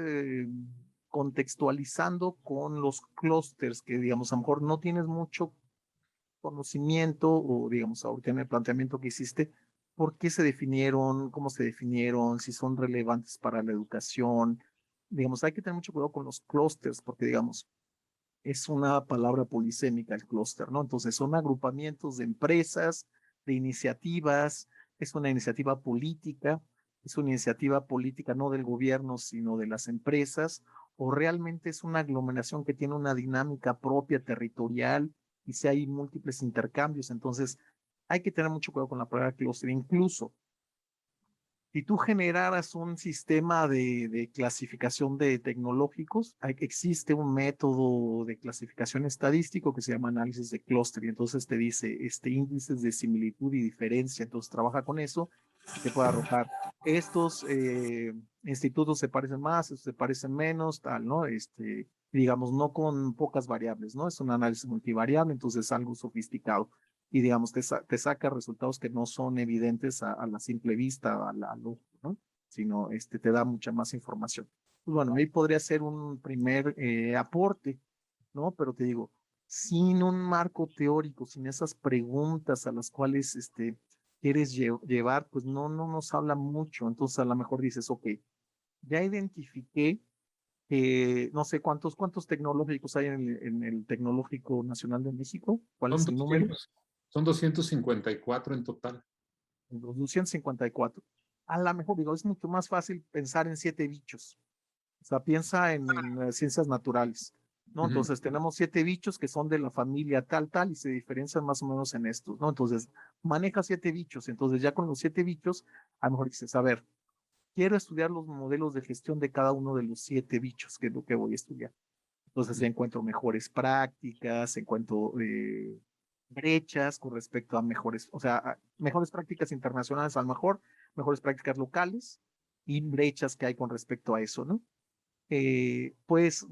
contextualizando con los clústeres que, digamos, a lo mejor no tienes mucho conocimiento o, digamos, ahorita en el planteamiento que hiciste, por qué se definieron, cómo se definieron, si son relevantes para la educación. Digamos, hay que tener mucho cuidado con los clústeres porque, digamos, es una palabra polisémica el clúster, ¿no? Entonces, son agrupamientos de empresas, de iniciativas, es una iniciativa política, es una iniciativa política no del gobierno, sino de las empresas, o realmente es una aglomeración que tiene una dinámica propia territorial y si hay múltiples intercambios. Entonces, hay que tener mucho cuidado con la palabra clúster. Incluso, si tú generaras un sistema de clasificación de tecnológicos, existe un método de clasificación estadístico que se llama análisis de clúster y entonces te dice índices de similitud y diferencia. Entonces trabaja con eso y te puede arrojar. Estos institutos se parecen más, estos se parecen menos, tal, ¿no? Digamos, no con pocas variables, ¿no? Es un análisis multivariable, entonces es algo sofisticado y digamos, te saca resultados que no son evidentes a la simple vista, al ojo, ¿no? Sino te da mucha más información. Pues bueno, ahí podría ser un primer aporte, ¿no? Pero te digo, sin un marco teórico, sin esas preguntas a las cuales quieres llevar, pues no nos habla mucho. Entonces a lo mejor dices, ok, ya identifiqué no sé cuántos tecnológicos hay en el Tecnológico Nacional de México. ¿Cuál Son es el número? 200, son 254 en total. Los 254. A lo mejor, digo, es mucho más fácil pensar en 7 bichos. O sea, piensa en ciencias naturales, ¿no? Entonces, tenemos 7 bichos que son de la familia tal, y se diferencian más o menos en estos, ¿no? Entonces, maneja 7 bichos. Entonces, ya con los 7 bichos, a lo mejor dices, a ver, quiero estudiar los modelos de gestión de cada uno de los 7 bichos, que es lo que voy a estudiar. Entonces, ya encuentro mejores prácticas, encuentro brechas con respecto a mejores, o sea, a mejores prácticas internacionales, a lo mejor, mejores prácticas locales y brechas que hay con respecto a eso, ¿no? Puedes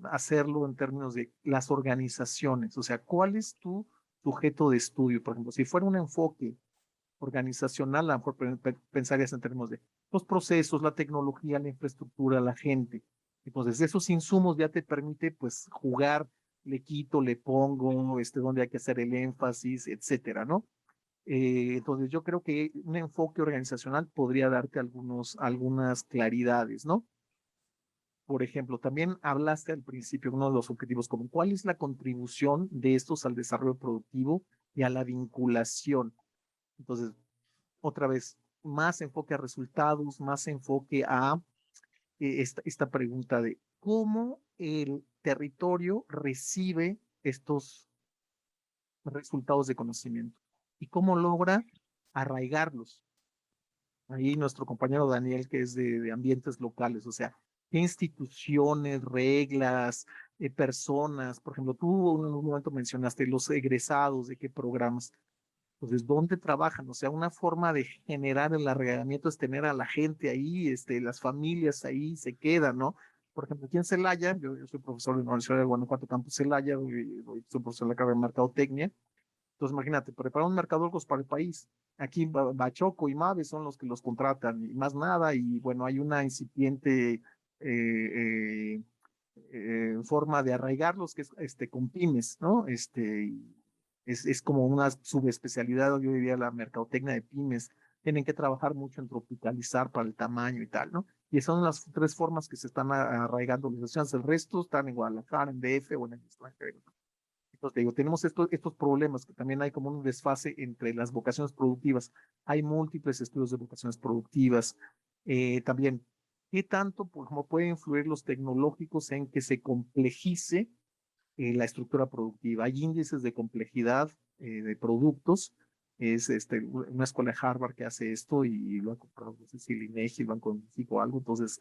hacerlo en términos de las organizaciones, o sea, ¿cuál es tu sujeto de estudio? Por ejemplo, si fuera un enfoque organizacional, a lo mejor pensarías en términos de los procesos, la tecnología, la infraestructura, la gente. Entonces, esos insumos ya te permite, pues, jugar, le quito, le pongo, donde hay que hacer el énfasis, etcétera, ¿no? Entonces, yo creo que un enfoque organizacional podría darte algunas claridades, ¿no? Por ejemplo, también hablaste al principio, uno de los objetivos, como cuál es la contribución de estos al desarrollo productivo y a la vinculación. Entonces, otra vez, más enfoque a resultados, más enfoque a esta pregunta de cómo el territorio recibe estos resultados de conocimiento y cómo logra arraigarlos. Ahí nuestro compañero Daniel, que es de ambientes locales, o sea, qué instituciones, reglas, personas, por ejemplo, tú en un momento mencionaste los egresados, de qué programas, entonces, ¿dónde trabajan? O sea, una forma de generar el arraigamiento es tener a la gente ahí, las familias ahí se quedan, ¿no? Por ejemplo, aquí en Celaya, yo soy profesor de la Universidad de Guanajuato, Campus Celaya, soy profesor de la carrera de Mercadotecnia. Entonces, imagínate, preparar un mercadólogos para el país. Aquí Bachoco y Mave son los que los contratan y más nada. Y bueno, hay una incipiente forma de arraigarlos que es con pymes, ¿no? Es como una subespecialidad, yo diría, la mercadotecnia de pymes. Tienen que trabajar mucho en tropicalizar para el tamaño y tal, ¿no? Y esas son las tres formas que se están arraigando organizaciones. El resto están en Guadalajara, en DF o en el extranjero. Entonces, digo, tenemos estos problemas, que también hay como un desfase entre las vocaciones productivas. Hay múltiples estudios de vocaciones productivas. También, ¿qué tanto, por ejemplo, pueden influir los tecnológicos en que se complejice la estructura productiva? Hay índices de complejidad de productos. Es una escuela de Harvard que hace esto y lo ha comprado, no sé si el INEGI, el Banco de México o algo. Entonces,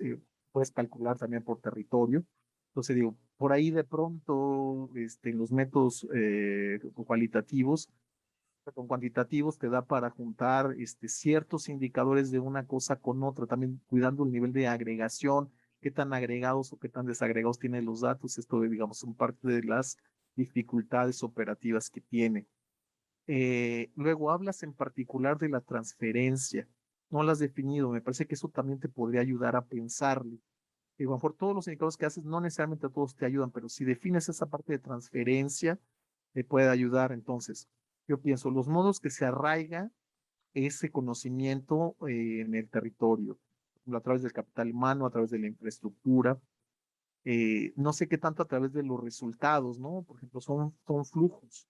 puedes calcular también por territorio. Entonces, digo, por ahí de pronto, los métodos cualitativos, con cuantitativos te da para juntar ciertos indicadores de una cosa con otra, también cuidando el nivel de agregación, qué tan agregados o qué tan desagregados tienen los datos. Esto, digamos, son parte de las dificultades operativas que tiene. Luego hablas en particular de la transferencia. No la has definido. Me parece que eso también te podría ayudar a pensarlo. A lo mejor todos los indicadores que haces no necesariamente a todos te ayudan, pero si defines esa parte de transferencia, te puede ayudar. Entonces, yo pienso, los modos que se arraiga ese conocimiento en el territorio, a través del capital humano, a través de la infraestructura, no sé qué tanto a través de los resultados, ¿no? Por ejemplo, son flujos.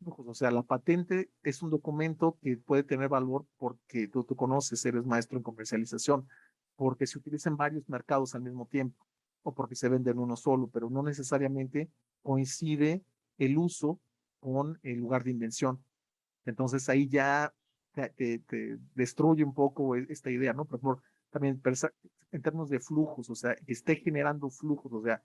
O sea, la patente es un documento que puede tener valor porque tú conoces, eres maestro en comercialización, porque se utiliza en varios mercados al mismo tiempo o porque se vende en uno solo, pero no necesariamente coincide el uso con el lugar de invención. Entonces ahí ya te destruye un poco esta idea, ¿no? Por ejemplo, también en términos de flujos, o sea, que esté generando flujos, o sea,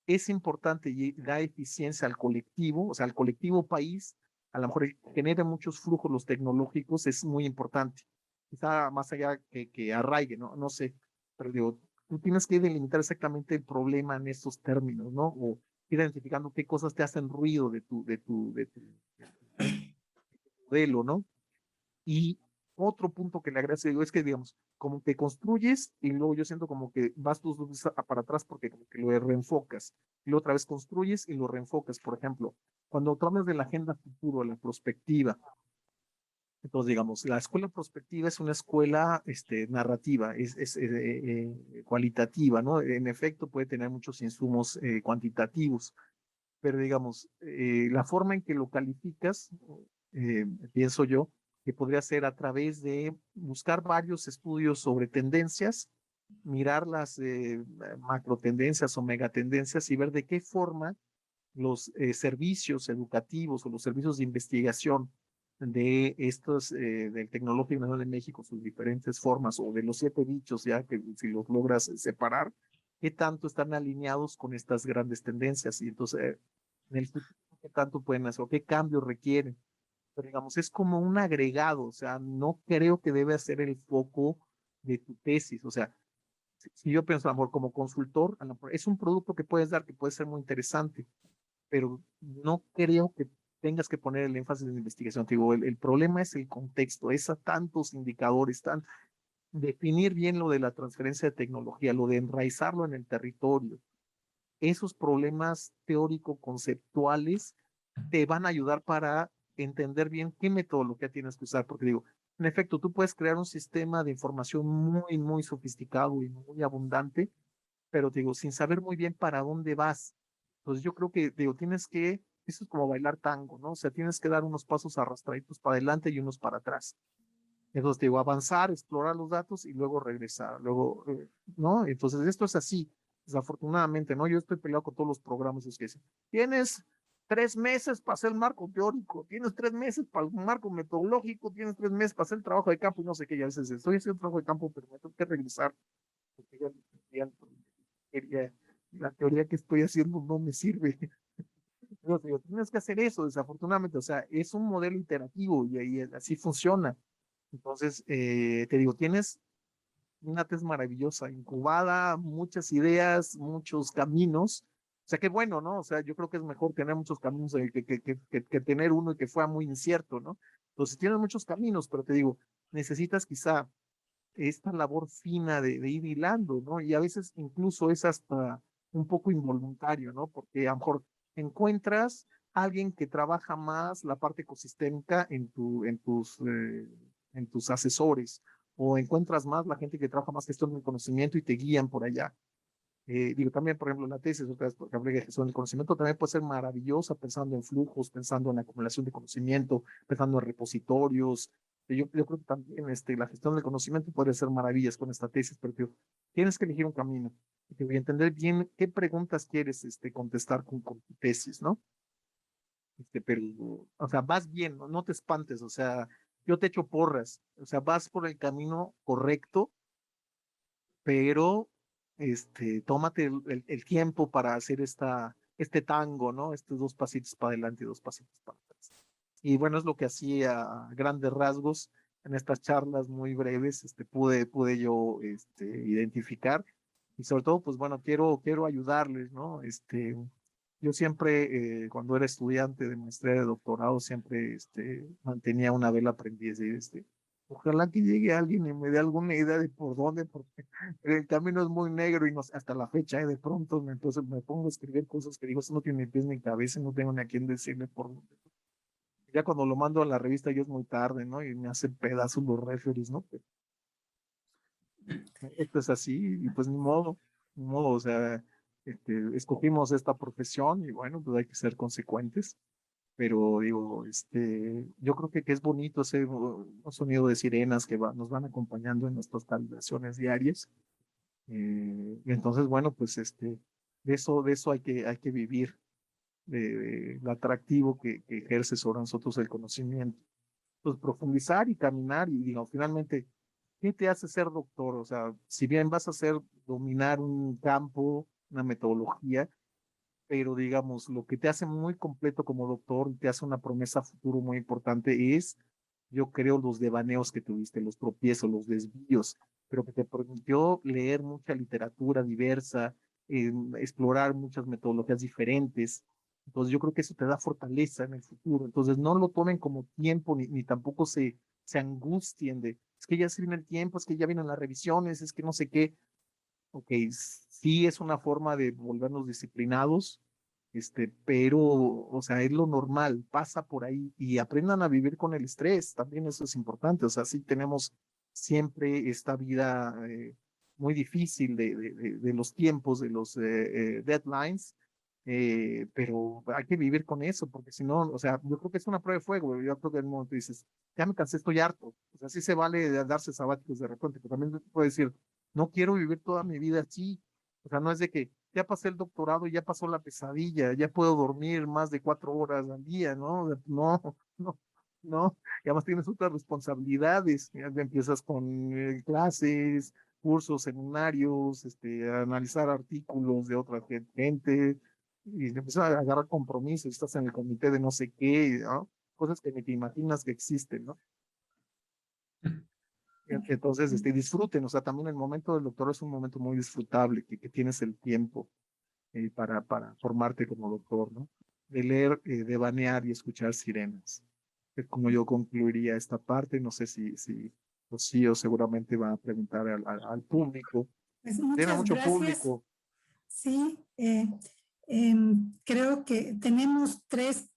es importante y da eficiencia al colectivo, o sea, al colectivo país, a lo mejor genera muchos flujos los tecnológicos, es muy importante. Quizá más allá que arraigue, ¿no? No sé, pero digo, tú tienes que delimitar exactamente el problema en estos términos, ¿no? O identificando qué cosas te hacen ruido de tu modelo, ¿no? Y otro punto que le agradezco es que, digamos, como que construyes y luego yo siento como que vas tus luces para atrás porque como que lo reenfocas. Y luego otra vez construyes y lo reenfocas. Por ejemplo, cuando tú hablas de la agenda futuro, la prospectiva, entonces digamos, la escuela prospectiva es una escuela narrativa, es cualitativa, ¿no? En efecto, puede tener muchos insumos cuantitativos, pero digamos, la forma en que lo calificas, pienso yo, que podría ser a través de buscar varios estudios sobre tendencias, mirar las macro tendencias o megatendencias y ver de qué forma los servicios educativos o los servicios de investigación de estos, del Tecnológico Nacional de México, sus diferentes formas, o de los 7 bichos, ya que si los logras separar, qué tanto están alineados con estas grandes tendencias y entonces en el futuro qué tanto pueden hacer o qué cambios requieren. Pero digamos, es como un agregado, o sea, no creo que debe ser el foco de tu tesis, o sea, si yo pienso, a lo mejor como consultor, a lo mejor es un producto que puedes dar que puede ser muy interesante, pero no creo que tengas que poner el énfasis en la investigación. Te digo, el problema es el contexto, es a tantos indicadores, definir bien lo de la transferencia de tecnología, lo de enraizarlo en el territorio. Esos problemas teórico-conceptuales te van a ayudar para entender bien qué metodología tienes que usar, porque digo, en efecto, tú puedes crear un sistema de información muy, muy sofisticado y muy abundante, pero digo, sin saber muy bien para dónde vas. Entonces yo creo que, digo, eso es como bailar tango, ¿no? O sea, tienes que dar unos pasos arrastraditos para adelante y unos para atrás. Entonces, digo, avanzar, explorar los datos y luego regresar, luego, ¿no? Entonces, esto es así. Desafortunadamente, ¿no? Yo estoy peleado con todos los programas que dicen, tienes 3 meses para hacer el marco teórico, tienes 3 meses para el marco metodológico, tienes 3 meses para hacer el trabajo de campo y no sé qué. Y a veces estoy haciendo trabajo de campo, pero me tengo que regresar porque la teoría que estoy haciendo no me sirve. Pero digo, tienes que hacer eso, desafortunadamente. O sea, es un modelo iterativo y ahí así funciona. Entonces, te digo, tienes una tez maravillosa, incubada, muchas ideas, muchos caminos. O sea, qué bueno, ¿no? O sea, yo creo que es mejor tener muchos caminos que tener uno y que fuera muy incierto, ¿no? Entonces, tienes muchos caminos, pero te digo, necesitas quizá esta labor fina de ir hilando, ¿no? Y a veces incluso es hasta un poco involuntario, ¿no? Porque a lo mejor encuentras a alguien que trabaja más la parte ecosistémica en tus asesores, o encuentras más la gente que trabaja más gestión del conocimiento y te guían por allá. Digo, también, por ejemplo, la tesis, otra vez, porque hablé de gestión del conocimiento, también puede ser maravillosa pensando en flujos, pensando en acumulación de conocimiento, pensando en repositorios. Yo creo que también la gestión del conocimiento puede ser maravillas con esta tesis, pero tío, tienes que elegir un camino y entender bien qué preguntas quieres contestar con tu tesis, ¿no? Pero, o sea, vas bien, no te espantes, o sea, yo te echo porras, o sea, vas por el camino correcto, pero tómate el tiempo para hacer este tango, ¿no? Estos 2 pasitos para adelante y 2 pasitos para atrás. Y bueno, es lo que hacía a grandes rasgos en estas charlas muy breves, pude yo identificar. Y sobre todo, pues bueno, quiero ayudarles, ¿no? Yo siempre, cuando era estudiante de maestría de doctorado, siempre mantenía una vela prendida y ojalá que llegue alguien y me dé alguna idea de por dónde, porque el camino es muy negro y no, hasta la fecha, de pronto entonces me pongo a escribir cosas que digo, esto no tiene ni pies ni cabeza, no tengo ni a quién decirle por dónde. Ya cuando lo mando a la revista ya es muy tarde, ¿no? Y me hacen pedazos los referees, ¿no? Pero esto es así y pues ni modo, o sea, escogimos esta profesión y bueno, pues hay que ser consecuentes. Pero digo, yo creo que es bonito ese sonido de sirenas que nos van acompañando en nuestras calibraciones diarias. Y entonces, bueno, pues de eso hay que vivir, del atractivo que ejerce sobre nosotros el conocimiento. Pues profundizar y caminar y digo, finalmente, ¿qué te hace ser doctor? O sea, si bien vas a dominar un campo, una metodología, pero digamos, lo que te hace muy completo como doctor y te hace una promesa a futuro muy importante es, yo creo, los devaneos que tuviste, los tropiezos, los desvíos, pero que te permitió leer mucha literatura diversa, explorar muchas metodologías diferentes. Entonces yo creo que eso te da fortaleza en el futuro. Entonces no lo tomen como tiempo, ni tampoco se angustien de, es que ya se viene el tiempo, es que ya vienen las revisiones, es que no sé qué. Ok, sí es una forma de volvernos disciplinados, pero, o sea, es lo normal, pasa por ahí y aprendan a vivir con el estrés, también eso es importante, o sea, sí tenemos siempre esta vida muy difícil de los tiempos, de los deadlines, pero hay que vivir con eso, porque si no, o sea, yo creo que es una prueba de fuego, yo creo que en un momento dices, ya me cansé, estoy harto, o sea, sí se vale darse sabáticos de repente, pero también te puedo decir, no quiero vivir toda mi vida así. O sea, no es de que ya pasé el doctorado, ya pasó la pesadilla, ya puedo dormir más de 4 horas al día, ¿no? No, no, no. Y además tienes otras responsabilidades. Ya empiezas con clases, cursos, seminarios, analizar artículos de otra gente, y empiezas a agarrar compromisos, estás en el comité de no sé qué, ¿no? Cosas que ni te imaginas que existen, ¿no? Entonces, disfruten, o sea, también el momento del doctorado es un momento muy disfrutable, que tienes el tiempo para formarte como doctor, ¿no? De leer, de banear y escuchar sirenas. Es como yo concluiría esta parte, no sé si Rocío seguramente va a preguntar al público. Pues Tiene muchas mucho gracias. público. Sí, creo que tenemos 3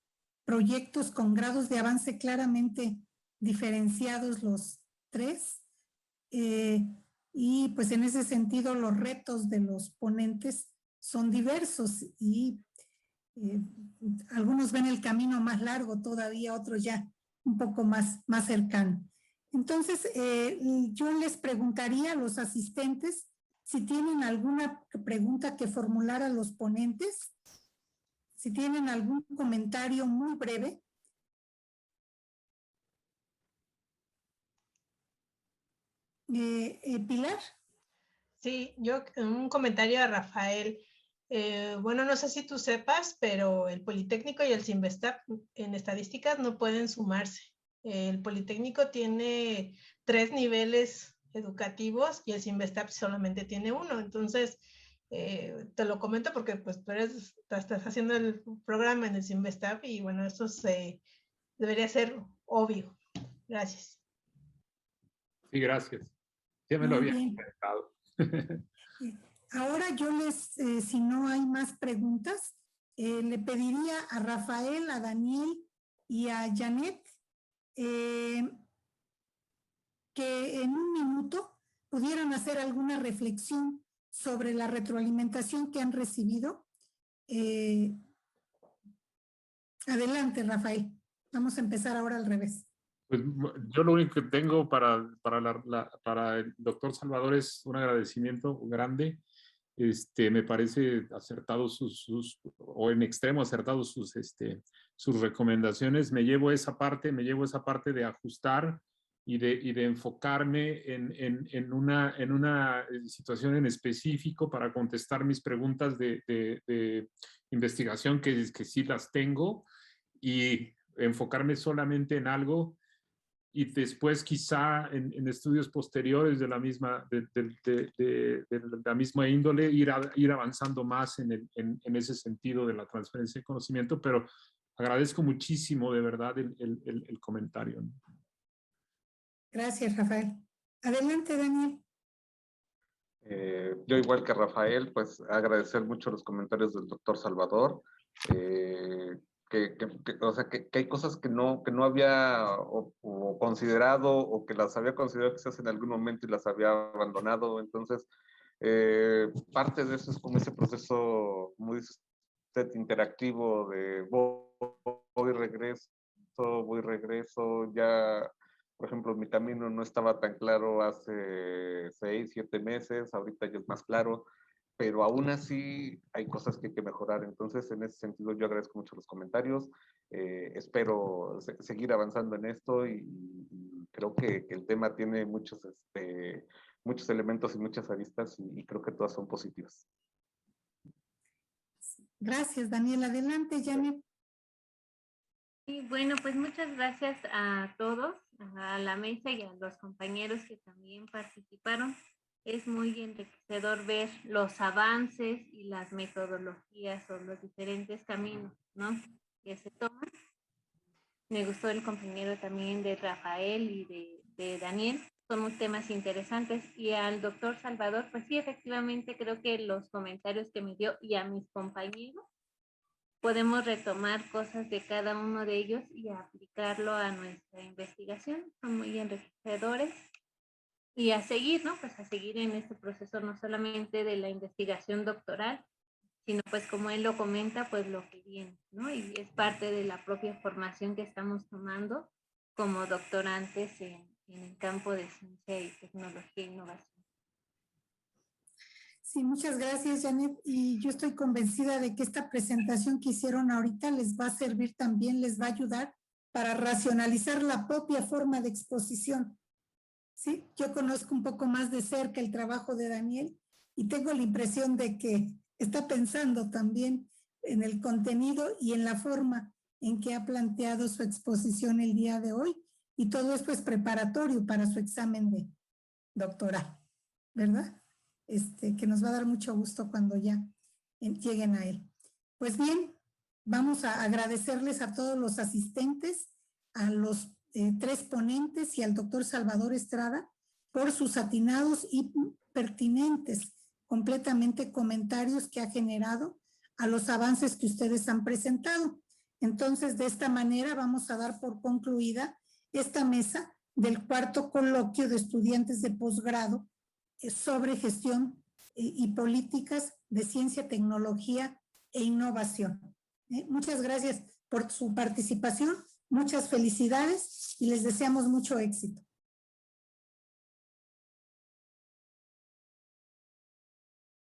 proyectos con grados de avance claramente diferenciados los 3. Y pues en ese sentido los retos de los ponentes son diversos y algunos ven el camino más largo todavía, otros ya un poco más cercano. Entonces, yo les preguntaría a los asistentes si tienen alguna pregunta que formular a los ponentes, si tienen algún comentario muy breve. Pilar. Sí, yo un comentario a Rafael. Bueno, no sé si tú sepas, pero el Politécnico y el Cinvestav en estadísticas no pueden sumarse. El Politécnico tiene 3 niveles educativos y el Cinvestav solamente tiene 1. Entonces, te lo comento porque pues tú estás haciendo el programa en el Cinvestav y bueno, eso debería ser obvio. Gracias. Sí, gracias. Ya me lo había comentado. Ahora yo si no hay más preguntas, le pediría a Rafael, a Daniel y a Janet que en un minuto pudieran hacer alguna reflexión sobre la retroalimentación que han recibido. Adelante, Rafael. Vamos a empezar ahora al revés. Pues yo lo único que tengo para el doctor Salvador es un agradecimiento grande. Me parece acertado o en extremo acertado sus recomendaciones. Me llevo esa parte de ajustar y de enfocarme en una situación en específico para contestar mis preguntas de investigación que sí las tengo, y enfocarme solamente en algo, y después quizá en estudios posteriores de la misma índole ir avanzando más en ese sentido de la transferencia de conocimiento, pero agradezco muchísimo de verdad el comentario. Gracias, Rafael. Adelante, Daniel. Yo igual que Rafael, pues agradecer mucho los comentarios del doctor Salvador. O sea, que hay cosas que no había o considerado, o que las había considerado quizás en algún momento y las había abandonado. Entonces, parte de eso es como ese proceso, como dice usted, interactivo de voy, regreso, ya, por ejemplo, mi camino no estaba tan claro hace 6, 7 meses, ahorita ya es más claro, pero aún así hay cosas que hay que mejorar. Entonces, en ese sentido, yo agradezco mucho los comentarios. Espero seguir avanzando en esto y creo que el tema tiene muchos elementos y muchas aristas y creo que todas son positivas. Gracias, Daniel. Adelante, Janet. Sí, bueno, pues muchas gracias a todos, a la mesa y a los compañeros que también participaron. Es muy enriquecedor ver los avances y las metodologías o los diferentes caminos, ¿no?, que se toman. Me gustó el compañero también de Rafael y de Daniel. Son temas interesantes. Y al doctor Salvador, pues sí, efectivamente creo que los comentarios que me dio y a mis compañeros, podemos retomar cosas de cada uno de ellos y aplicarlo a nuestra investigación. Son muy enriquecedores. Y a seguir, ¿no? Pues a seguir en este proceso, no solamente de la investigación doctoral, sino pues como él lo comenta, pues lo que viene, ¿no? Y es parte de la propia formación que estamos tomando como doctorantes en el campo de ciencia y tecnología e innovación. Sí, muchas gracias, Janet. Y yo estoy convencida de que esta presentación que hicieron ahorita les va a servir también, les va a ayudar para racionalizar la propia forma de exposición. ¿Sí? Yo conozco un poco más de cerca el trabajo de Daniel y tengo la impresión de que está pensando también en el contenido y en la forma en que ha planteado su exposición el día de hoy, y todo esto es preparatorio para su examen de doctorado, ¿verdad? Que nos va a dar mucho gusto cuando ya lleguen a él. Pues bien, vamos a agradecerles a todos los asistentes, a los 3 ponentes y al doctor Salvador Estrada por sus atinados y pertinentes completamente comentarios que ha generado a los avances que ustedes han presentado. Entonces, de esta manera vamos a dar por concluida esta mesa del 4º coloquio de estudiantes de posgrado sobre gestión y políticas de ciencia, tecnología e innovación. Muchas gracias por su participación, muchas felicidades y les deseamos mucho éxito.